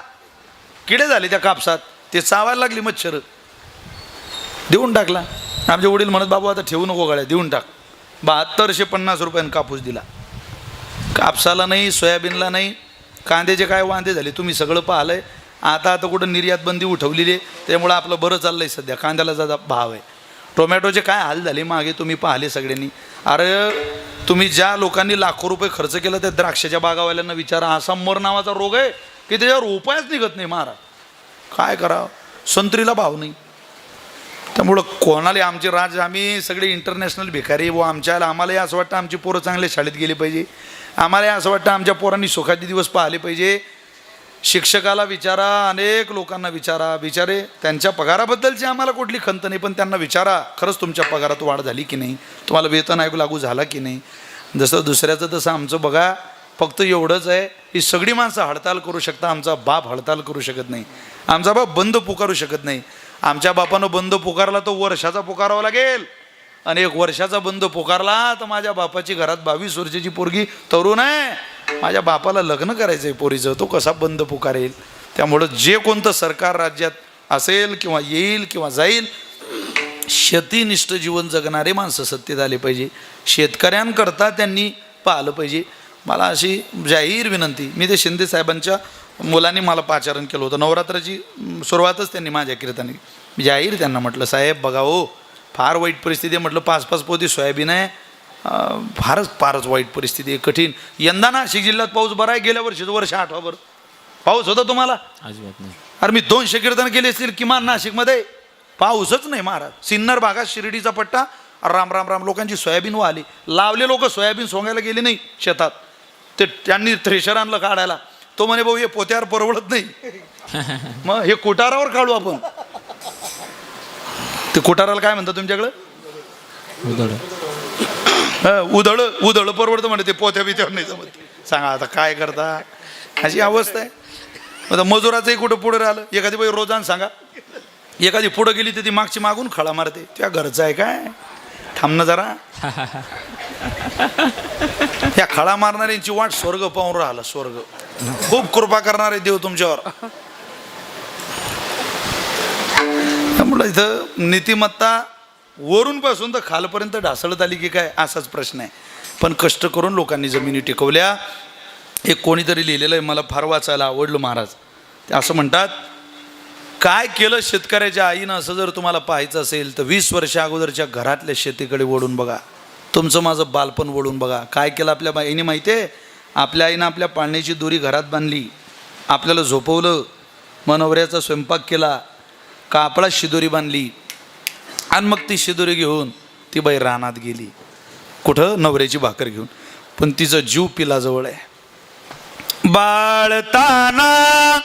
किडे झाले त्या कापसात, ते चावायला लागली मच्छर. देऊन टाकला. आमचे वडील म्हणत, बाबू आता ठेवू नको गाड्या, देऊन टाक. 7250 रुपयानं कापूस दिला. कापसाला नाही, सोयाबीनला नाही. कांद्याचे काय वांदे झाले तुम्ही सगळं पाहिलंय. आता कुठं निर्यात बंदी उठवलेली आहे, त्यामुळं आपलं बरं चाललंय. सध्या कांद्याला जादा भाव आहे. टोमॅटोचे काय हाल झाले मागे तुम्ही पाहिले सगळ्यांनी. अरे तुम्ही ज्या लोकांनी लाखो रुपये खर्च केला त्या द्राक्षाच्या बागावाल्यांना विचारा. असा मोर नावाचा रोग आहे की त्याच्यावर उपायच निघत नाही महाराज. काय करावं? संत्रीला भाव नाही. त्यामुळं कोणाला आमचे आम्ही सगळे इंटरनॅशनल भिकारी व आम्हालाही असं वाटतं आमची पोरं चांगल्या शाळेत गेली पाहिजे. आम्हालाही असं वाटतं आमच्या पोरांनी सुखाचे दिवस पाहिले पाहिजे. शिक्षकाला विचारा, अनेक लोकांना विचारा, बिचारे त्यांच्या पगाराबद्दलची आम्हाला कुठली खंत नाही, पण त्यांना विचारा खरंच तुमच्या पगारात वाढ झाली की नाही, तुम्हाला वेतन आयोग लागू झाला की नाही. जसं दुसऱ्याचं तसं आमचं बघा. फक्त एवढंच आहे, ही सगळी माणसं हडताल करू शकता, आमचा बाप हडताल करू शकत नाही. आमचा बाप बंद पुकारू शकत नाही. आमच्या बापानं बंद पुकारला तो वर्षाचा पुकारावा लागेल, आणि 1 वर्षाचा बंद पुकारला तर माझ्या बापाची घरात 22 वर्षाची पोरगी तरुण आहे, माझ्या बापाला लग्न करायचं आहे पोरीचं, तो कसा बंद पुकारेल. त्यामुळं जे कोणतं सरकार राज्यात असेल किंवा येईल किंवा जाईल, शेतीनिष्ठ जीवन जगणारे माणसं सत्तेत आले पाहिजे. शेतकऱ्यांकरता त्यांनी पाहिलं पाहिजे. मला अशी जाहीर विनंती, मी ते शिंदे साहेबांच्या मुलांनी मला पाचारण केलं होतं. नवरात्राची सुरुवातच त्यांनी माझ्या कीर्तनाने. मी जाहीर त्यांना म्हटलं, साहेब बघा हो, फार वाईट परिस्थिती आहे. म्हटलं 5-5 पोती सोयाबीन आहे. फारच वाईट परिस्थिती आहे, कठीण. यंदा नाशिक जिल्ह्यात पाऊस बरा आहे. गेल्या वर्षीचं वर्ष 8 पाऊस होता तुम्हाला? अजिबात नाही. अरे मी 200 कीर्तन केले असतील किमान नाशिकमध्ये. पाऊसच नाही महाराज. सिन्नर भागात शिर्डीचा पट्टा, राम राम राम, लोकांची सोयाबीन वाहली. लावले लोक सोयाबीन सोंगायला गेले नाही शेतात, ते त्यांनी थ्रेशर आणलं काढायला. तो म्हणे भाऊ हे पोत्यावर परवडत नाही, मग हे कुटारावर काढू आपण. ते कुटाराला काय म्हणतात तुमच्याकडं? उधळ परवडतं म्हणे, ते पोत्या बित्यावर नाही जमत. सांगा आता काय करता, अशी अवस्था आहे. आता मजुराचंही कुठं पुढे राहिलं. एखादी बाई रोजान सांगा, एखादी पुढं गेली तर ती मागची मागून खळा मारते. त्या घरचं आहे काय? थांबणं जरा. त्या खळा मारणाऱ्यांची वाट स्वर्ग पाहून राहिला. स्वर्ग खूप कृपा करणारे देव तुमच्यावर. त्यामुळं इथं नीतिमत्ता वरून पासून तर खालपर्यंत ढासळत आली की काय, असाच प्रश्न आहे. पण कष्ट करून लोकांनी जमिनी टिकवल्या. एक कोणीतरी लिहिलेलं आहे, मला फार वाचायला आवडलं महाराज. ते असं म्हणतात, काय केलं शेतकऱ्याच्या आईनं असं जर तुम्हाला पाहायचं असेल तर 20 वर्षा अगोदरच्या घरातल्या शेतीकडे वळून बघा. तुमचं माझं बालपण वळून बघा. काय केलं आपल्या बाईने माहिती आहे? आपल्या आईनं आपल्या पाळण्याची दोरी घरात बांधली, आपल्याला झोपवलं, मनवऱ्याचा स्वयंपाक केला, कापडात शिदोरी बांधली, आणि मग ती शिदोरी घेऊन ती बाई रानात गेली. कुठं? नवऱ्याची भाकर घेऊन. पण तिचा जीव पिलाजवळ आहे. बाळताना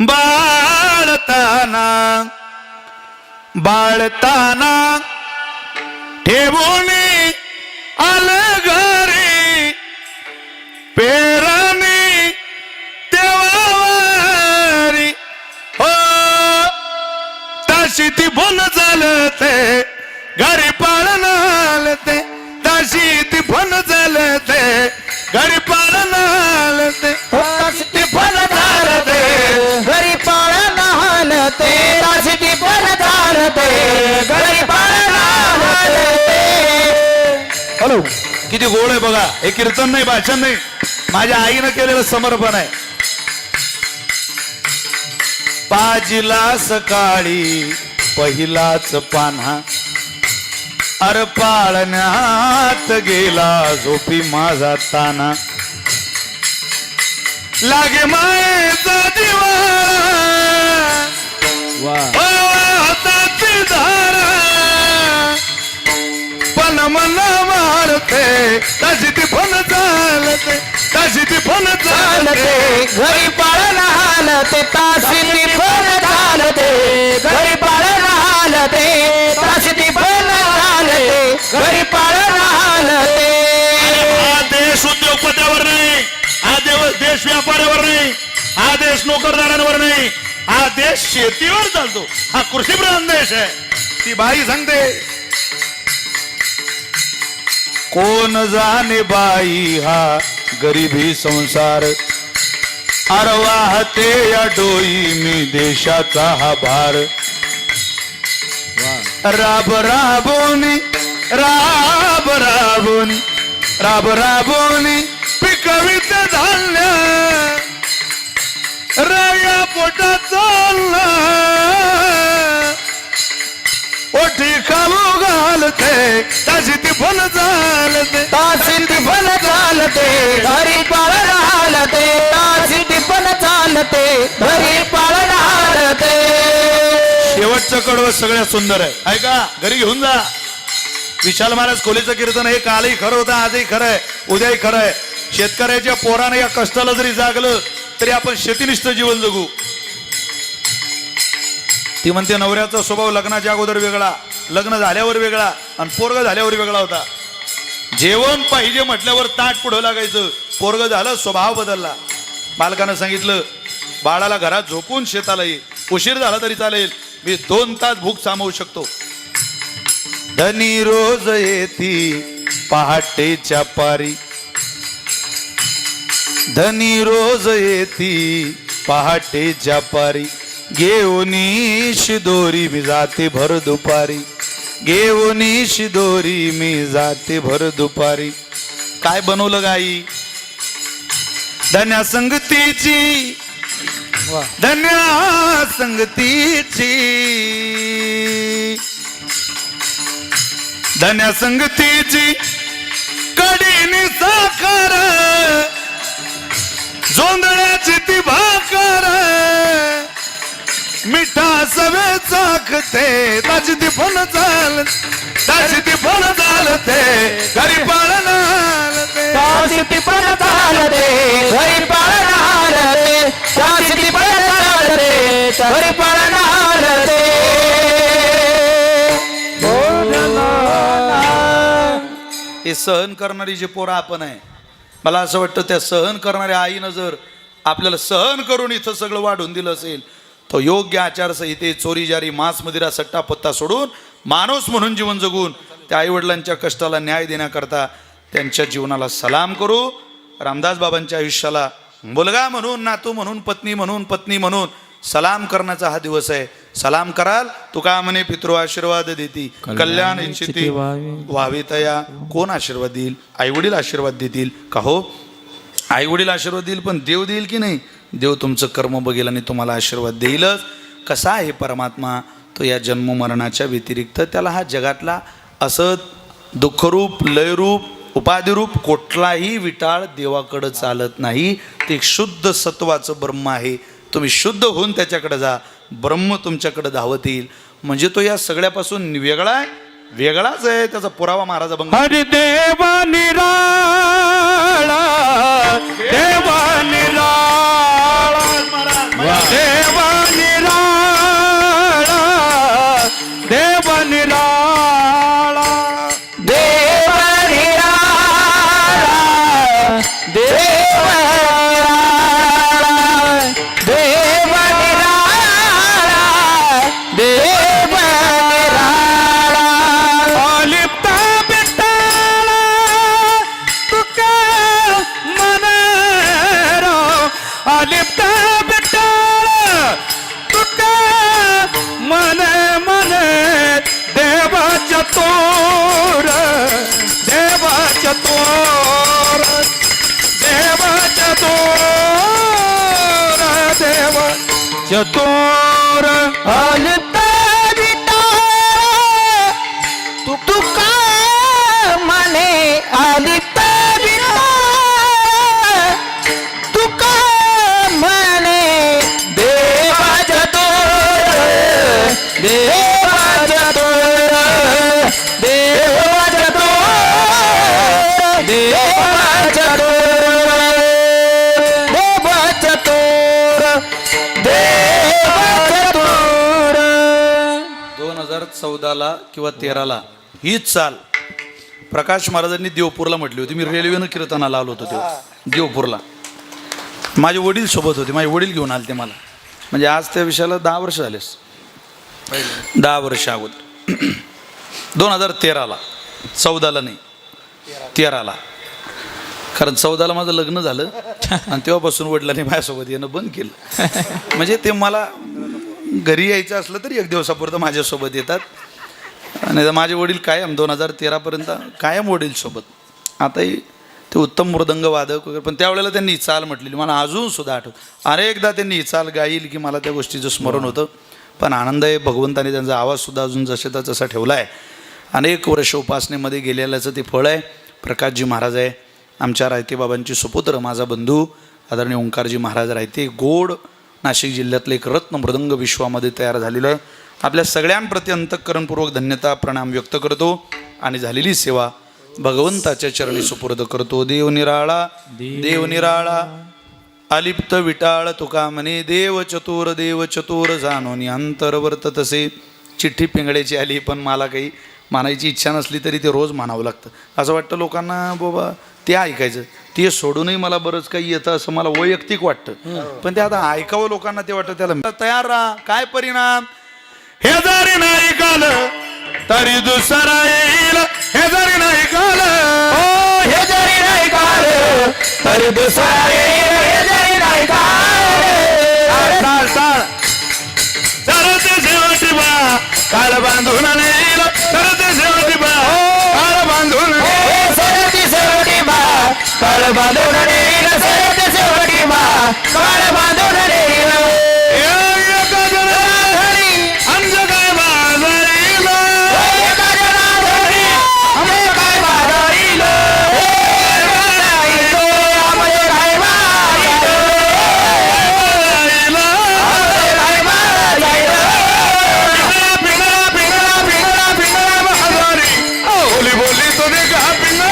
बाळताना बाळताना ठेवून आलं घरी पेरानी तेवारी हो तशी ती फुल चालते घरी पाळणाल ते तशी ती फुल चालते घरी पाळणाल ते ती फल चालते घरी पाळण हालते ताशी ती फल चालते घरी पाळण हालते. हॅलो किती गोड आहे बघा. हे कीर्तन नाही, भाषण नाही, माझ्या आईनं केलेलं समर्पण आहे. पाजिला सकाळी पहिलाच पान्हा अर पाळण्यात गेला झोपी माझा ताना लागे मायेचा दिवा हाताची धारा पण मन मारते तशी ती फन चालते तशी ती फन चालते घरी पाळण हालते ताशी ती फल चालते घरी पाळण हालते ताशी ती फल चालते घरी पाळण हालते. हा देश उद्योगपत्यावर नाही, हा देश व्यापाऱ्यावर नाही, हा देश नोकरदारांवर नाही, हा देश शेतीवर चालतो. हा कृषीप्रधान देश आहे. ती बाई सांगते कोण जाणे बाई हा गरिबी संसार अरे वाहते या डोई मी देशाचा हा भार राब राबोनी राब राबोनी राब राबोनी पिकवित धान्य राया पोटात चालला ओठी खालू घालते ताशी ती फल चालते ताशी ती फल चालते घरी पाळण हालते ताशी ती फल चालते घरी पाळण हालते. शेवटचं कडवं सगळ्यात सुंदर आहे. ऐका घरी घेऊन जा. विशाल महाराज खोलीचं कीर्तन हे कालही खरं होतं, आजही खरं आहे, उद्याही खरं आहे. शेतकऱ्याच्या पोराने या कष्टाला जरी जागलं तरी आपण शेतीनिष्ठ जीवन जगू. ती म्हणते नवऱ्याचा स्वभाव लग्नाच्या अगोदर वेगळा, लग्न झाल्यावर वेगळा आणि पोरग झाल्यावर वेगळा होता. जेवण पाहिजे म्हटल्यावर ताट पुढं लागायचं, पोरग झालं स्वभाव बदलला. मालकानं सांगितलं बाळाला घरात झोपून शेताला ये, उशीर झाला तरी चालेल, मी 2 तास भूक सामावू शकतो. धनी रोज येती पहाटेच्या पारी धनी रोज येती पहाटेच्या पारी घेऊनी शिदोरी मी जाते भर दुपारी घेऊनी शिदोरी मी जाते भर दुपारी. काय बनवलं गाई धन्या संगतीची धन्या संगतीची धन्या संगतीची कडीनी साखर जोंधळ्याची ती भाकर मिठा सवे चाखते ताची ती फन चालते ताची ती फन चालते घरी पाळण हालते ताशी ती फल चालते घरी पाळण हालते ताशी ती फल चालते घरी पाळण हालते. हे सहन करणारी जे पोरं आपण आहे, मला असं वाटतं त्या सहन करणाऱ्या आईनं जर आपल्याला सहन करून इथं सगळं वाढून दिलं असेल तो योग्य आचारसंहिते चोरी जारी मांस मदिरा सट्टा पत्ता सोडून माणूस म्हणून जीवन जगून त्या आईवडिलांच्या कष्टाला न्याय देण्याकरता त्यांच्या जीवनाला सलाम करू. रामदास बाबांच्या आयुष्याला मुलगा म्हणून, नातू म्हणून, पत्नी म्हणून, पत्नी म्हणून सलाम करण्याचा हा दिवस आहे. सलाम कराल तुका म्हणे पितृ आशीर्वाद देती कल्याण इच्छिती व्हावी तया. कोण आशीर्वाद देईल? आईवडील आशीर्वाद देतील का हो? आईवडील आशीर्वाद देईल, पण देव देईल की नाही? देव तुमचं कर्म बघेल आणि तुम्हाला आशीर्वाद देईलच. कसा आहे परमात्मा? तो या जन्म मरणाच्या व्यतिरिक्त त्याला हा जगातला असं दुःखरूप, लयरूप, उपाधिरूप कुठलाही विटाळ देवाकडं चालत नाही. ते शुद्ध सत्वाचं ब्रह्म आहे. तुम्ही शुद्ध होऊन त्याच्याकडे जा, ब्रह्म तुमच्याकडे धावत येईल. म्हणजे तो या सगळ्यापासून वेगळा आहे, वेगळाच आहे. त्याचा पुरावा महाराज अभंग. हरी देवा निराळा देवा निराळा देव निराळा देव निराळा देव निराळा देव निराळा देव निराळा देव निराळा अलिप्त बिट्टाळा तुका मनरो अलिप्त बिट्टाळा तुका मन मन देव चतुर देव चतुर देव चतुर देव चतुर हलता बिटाळा तुका मने हलता बिटाळा तुका मने देवा चतुर देवा चतुर देवा चतुर देवा चतुर देवा चतुर देवा चतुर 2014ला किंवा 13ला हीच चाल प्रकाश महाराजांनी देवपूरला म्हटली होती. मी रेल्वेनं कीर्तनाला आलो होतो तेव्हा देवपूरला. माझे वडील सोबत होते, माझे वडील घेऊन आले ते मला. म्हणजे आज त्या विषयाला 10 वर्ष झालेस, 10 वर्ष अगोदर 2013ला, 14ला नाही 13ला. कारण 14ला माझं लग्न झालं आणि तेव्हापासून वडिलांनी माझ्यासोबत येणं बंद केलं. म्हणजे ते मला घरी यायचं असलं तरी एक दिवसापुरतं माझ्यासोबत येतात. आणि माझे वडील कायम 2013पर्यंत कायम वडीलसोबत. आताही ते उत्तम मृदंग वादक वगैरे. पण त्यावेळेला त्यांनी ही चाल म्हटलेली मला अजूनसुद्धा आठवत. अनेकदा त्यांनी ही चाल गाईल की मला त्या गोष्टीचं स्मरण होतं. पण आनंद आहे, भगवंताने त्यांचा आवाजसुद्धा अजून जसेचा तसा ठेवला आहे. अनेक वर्ष उपासनेमध्ये गेलेल्याचं ते फळ आहे. प्रकाशजी महाराज आहे, आमच्या रायतेबाबांची सुपुत्र, माझा बंधू आदरणीय ओंकारजी महाराज रायते. गोड नाशिक जिल्ह्यातलं एक रत्न मृदंग विश्वामध्ये तयार झालेलं आहे. आपल्या सगळ्यांप्रती अंतःकरणपूर्वक धन्यता प्रणाम व्यक्त करतो आणि झालेली सेवा भगवंताच्या चरणी सुपूर्द करतो. देव निराळा देव निराळा अलिप्त विटाळ तुका म्हणे देव चतुर जाणोनी अंतर वर्ततसे. चिठ्ठी पिंगड्याची आली, पण मला काही मानायची इच्छा नसली तरी ते रोज मानावं लागतं. असं वाटतं लोकांना बाबा ते ऐकायचं, ते सोडूनही मला बरंच काही येतं असं मला वैयक्तिक वाटतं. पण ते आता ऐकावं लोकांना ते वाटतं. त्याला तयार राहा. काय परिणाम? हे जरी नाही काल तरी दुसरा येईल. हे जरी नाही काल हे जरी नाही काल तरी दुसरा येईल. हे जरी नाही काल सरते शेवटी बा काल बांधून नेईल. सरते शेवटी बा काल बांधून सरती शेवटी बा काळ बांधून नेईल. सरती शेवटी बा काळ बांधून नेईल. अंज काय बाजारील एका जनाधारी आम्ही काय बाजारील. आम्ही काय बाजारील. बोली बोली तो देखा पिंगा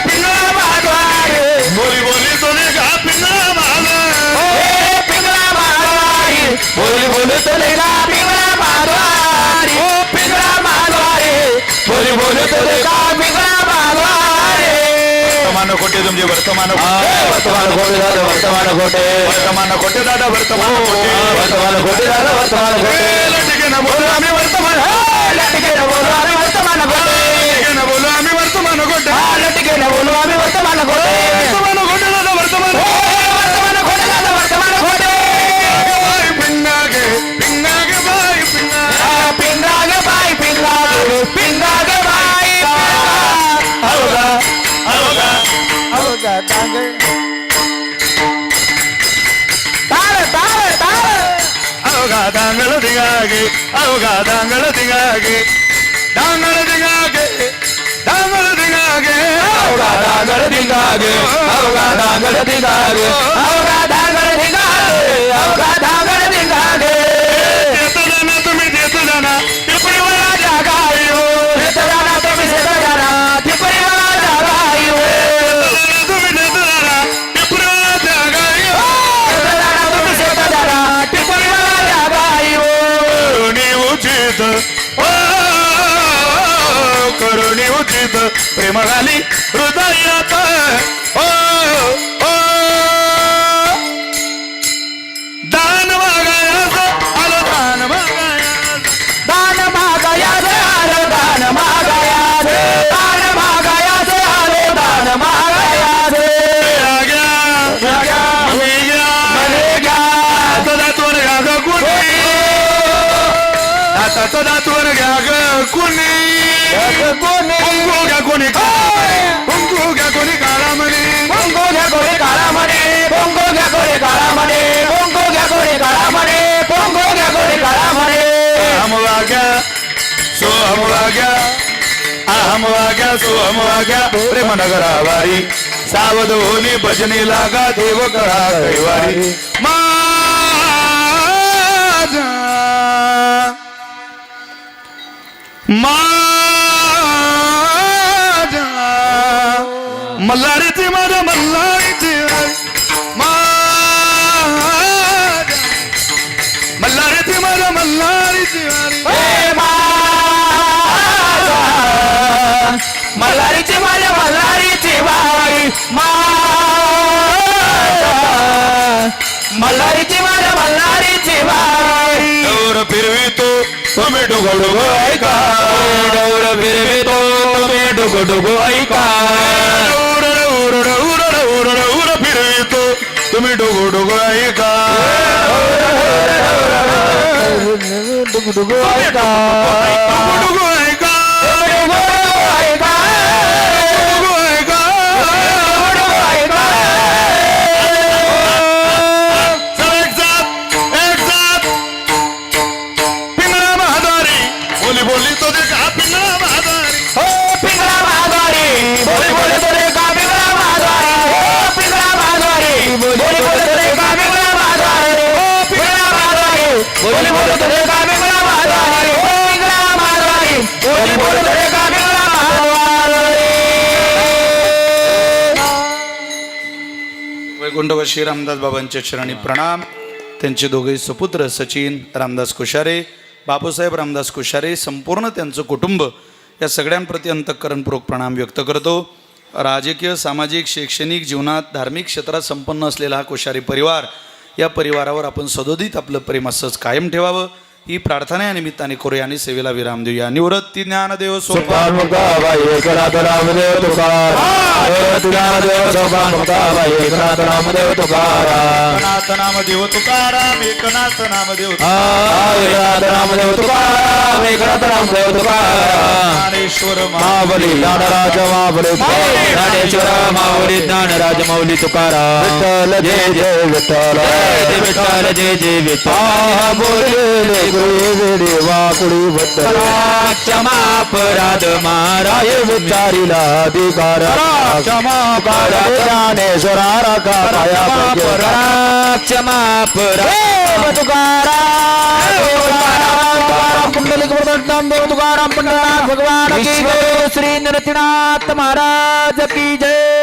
पिंगा बाजारी बोली बोली तो देखा पिंगा पिंगळा मारवारी बोली बोली तो लेला पिंगळा मारवारी. ओ पिंगळा मारवारी बोली बोली तो लेला पिंगळा मारवारी. वर्तमान खोटे तुमचे वर्तमान वर्तमान खोटे दादा वर्तमान खोटे. वर्तमान खोटे दादा वर्तमान खोटे वर्तमान खोटे दादा वर्तमान खोटे. लटिके न बोलू आम्ही वर्तमान लटके न बोलू आम्ही वर्तमान खोटे. लटिके न बोलू आम्ही वर्तमान खोटे लटके न बोलू आम्ही वर्तमान खोटे. वर्तमान खोटे दादा वर्तमान वर्तमान खोटे दादा वर्तमान खोटे. बाई पिंगा गे बाई पिंगा पिंगा गे बाई पिंगा पिंगा गे बाई अवगा अवगा अवघा डांग ताळ ताळ ताळ अवगा दांगल दिगागे अवगा दांगल दिगागे दांगल दिगागे दांगल दिगागे अवघा डांगळ दिगागे अवघा डांगळ दिगागे अवघा डांगळ दिगागे अवघा डांगळ दिगागे. देतो जाना तुम्ही देतो जाना टिपरीवाला जागा येऊ देतो जाना तुम्ही देतो जाना टिपरीवाला जागा येऊ तुम्ही देतो जाना टिपरा जागा देतो जाना तुम्ही देतो उचित प्रेम घाली हृदयात ओ ओ दान मागायास आलो दान मागायास दान मागायास आलो दान मागायास दान मागायास आलो दान मागायास आता दातवर घ्या ग कुणी कुंकू घ्या कोणी कुंकू घ्या कोणी काळामध्ये बोंगो घ्या गोरे काळा म्हणे बोंगो घ्या गोरे काळा म्हणे बोंगो घ्या गोरे काळा म्हणे बोंगो घ्या गोरे काळा म्हणे हम वाग्या सोहम वाग्या अहम वाग्या सोहम वाग्या प्रेम नगरावारी सावध होनी भजनी लागा देव कळा कैवारी माझा माझा मल्हारीची माझ्या मल्हारीची माझ्या मल्हारीची माझ्या मल्हारीची ए माझा मल्हारीची माझ्या मल्हारीची वारी माझा मल्हारीची माझ्या मल्हारीची वारी डोर फिरवितो तुम्ही डुगो डुगो ऐका डोर फिरवितो तुम्ही डुगो डुगो ऐका उर फिरवितो तुम्ही डुगो डुगो ऐका डुगो डुगो ऐका डुगो ऐका डुगो ऐका डुगो ऐका डुगो ऐका चल एक साथ पिंगळा महाद्वारी बोली बोली तो देखा पिंगळा महाद्वारी हो पिंगळा महाद्वारी बोली बोली तो रे का पिंगळा महाद्वारी हो पिंगळा महाद्वारी बोली बोली तो रे का पिंगळा महाद्वारी हो पिंगळा महाद्वारी बोली बोली तो रे का पिंगळा महाद्वारी हो पिंगळा महाद्वारी बोली बोली तो रे का पिंगळा महाद्वारी वैकुंठवासी रामदास बाबांच्या चरणी प्रणाम. त्यांचे दोघे सुपुत्र सचिन रामदास कुशारे, बापूसाहेब रामदास कुशारे, संपूर्ण त्यांचं कुटुंब या सगळ्यांप्रती अंतःकरणपूर्वक प्रणाम व्यक्त करतो. राजकीय, सामाजिक, शैक्षणिक जीवनात, धार्मिक क्षेत्रात संपन्न असलेला हा कुशारी परिवार, या परिवारावर आपण सदोदित आपलं प्रेम असंच कायम ठेवावं ही प्रार्थना या निमित्ताने करूया आणि सेवेला विराम देऊया. निवृत्ती ज्ञानदेव सोपान रामदेव तुकाराम एकनाथ नामदेव तुकाराम एकनाथ नामदेव रामदेव तुकाराम एकनाथ रामदेव तुकाराम ज्ञानेश्वर महाबली ज्ञानराज महाबली ज्ञानेश्वर महाबली ज्ञानराज माऊली तुकाराम विठ्ठल जय जय विठ्ठल जय विठ्ठल जय जय विठ्ठल बोले गुरु देवा कुडी बद्दल क्षमा अपराध महाराज विचारिला अधिकार क्षमा अपराध ज्ञानेश्वरा राखा पाया क्षमा अपराध तुकाराम कुंडलिक नामदेव तुकाराम पंढरनाथ भगवान की जय. श्री नरसिंहनाथ महाराज की जय.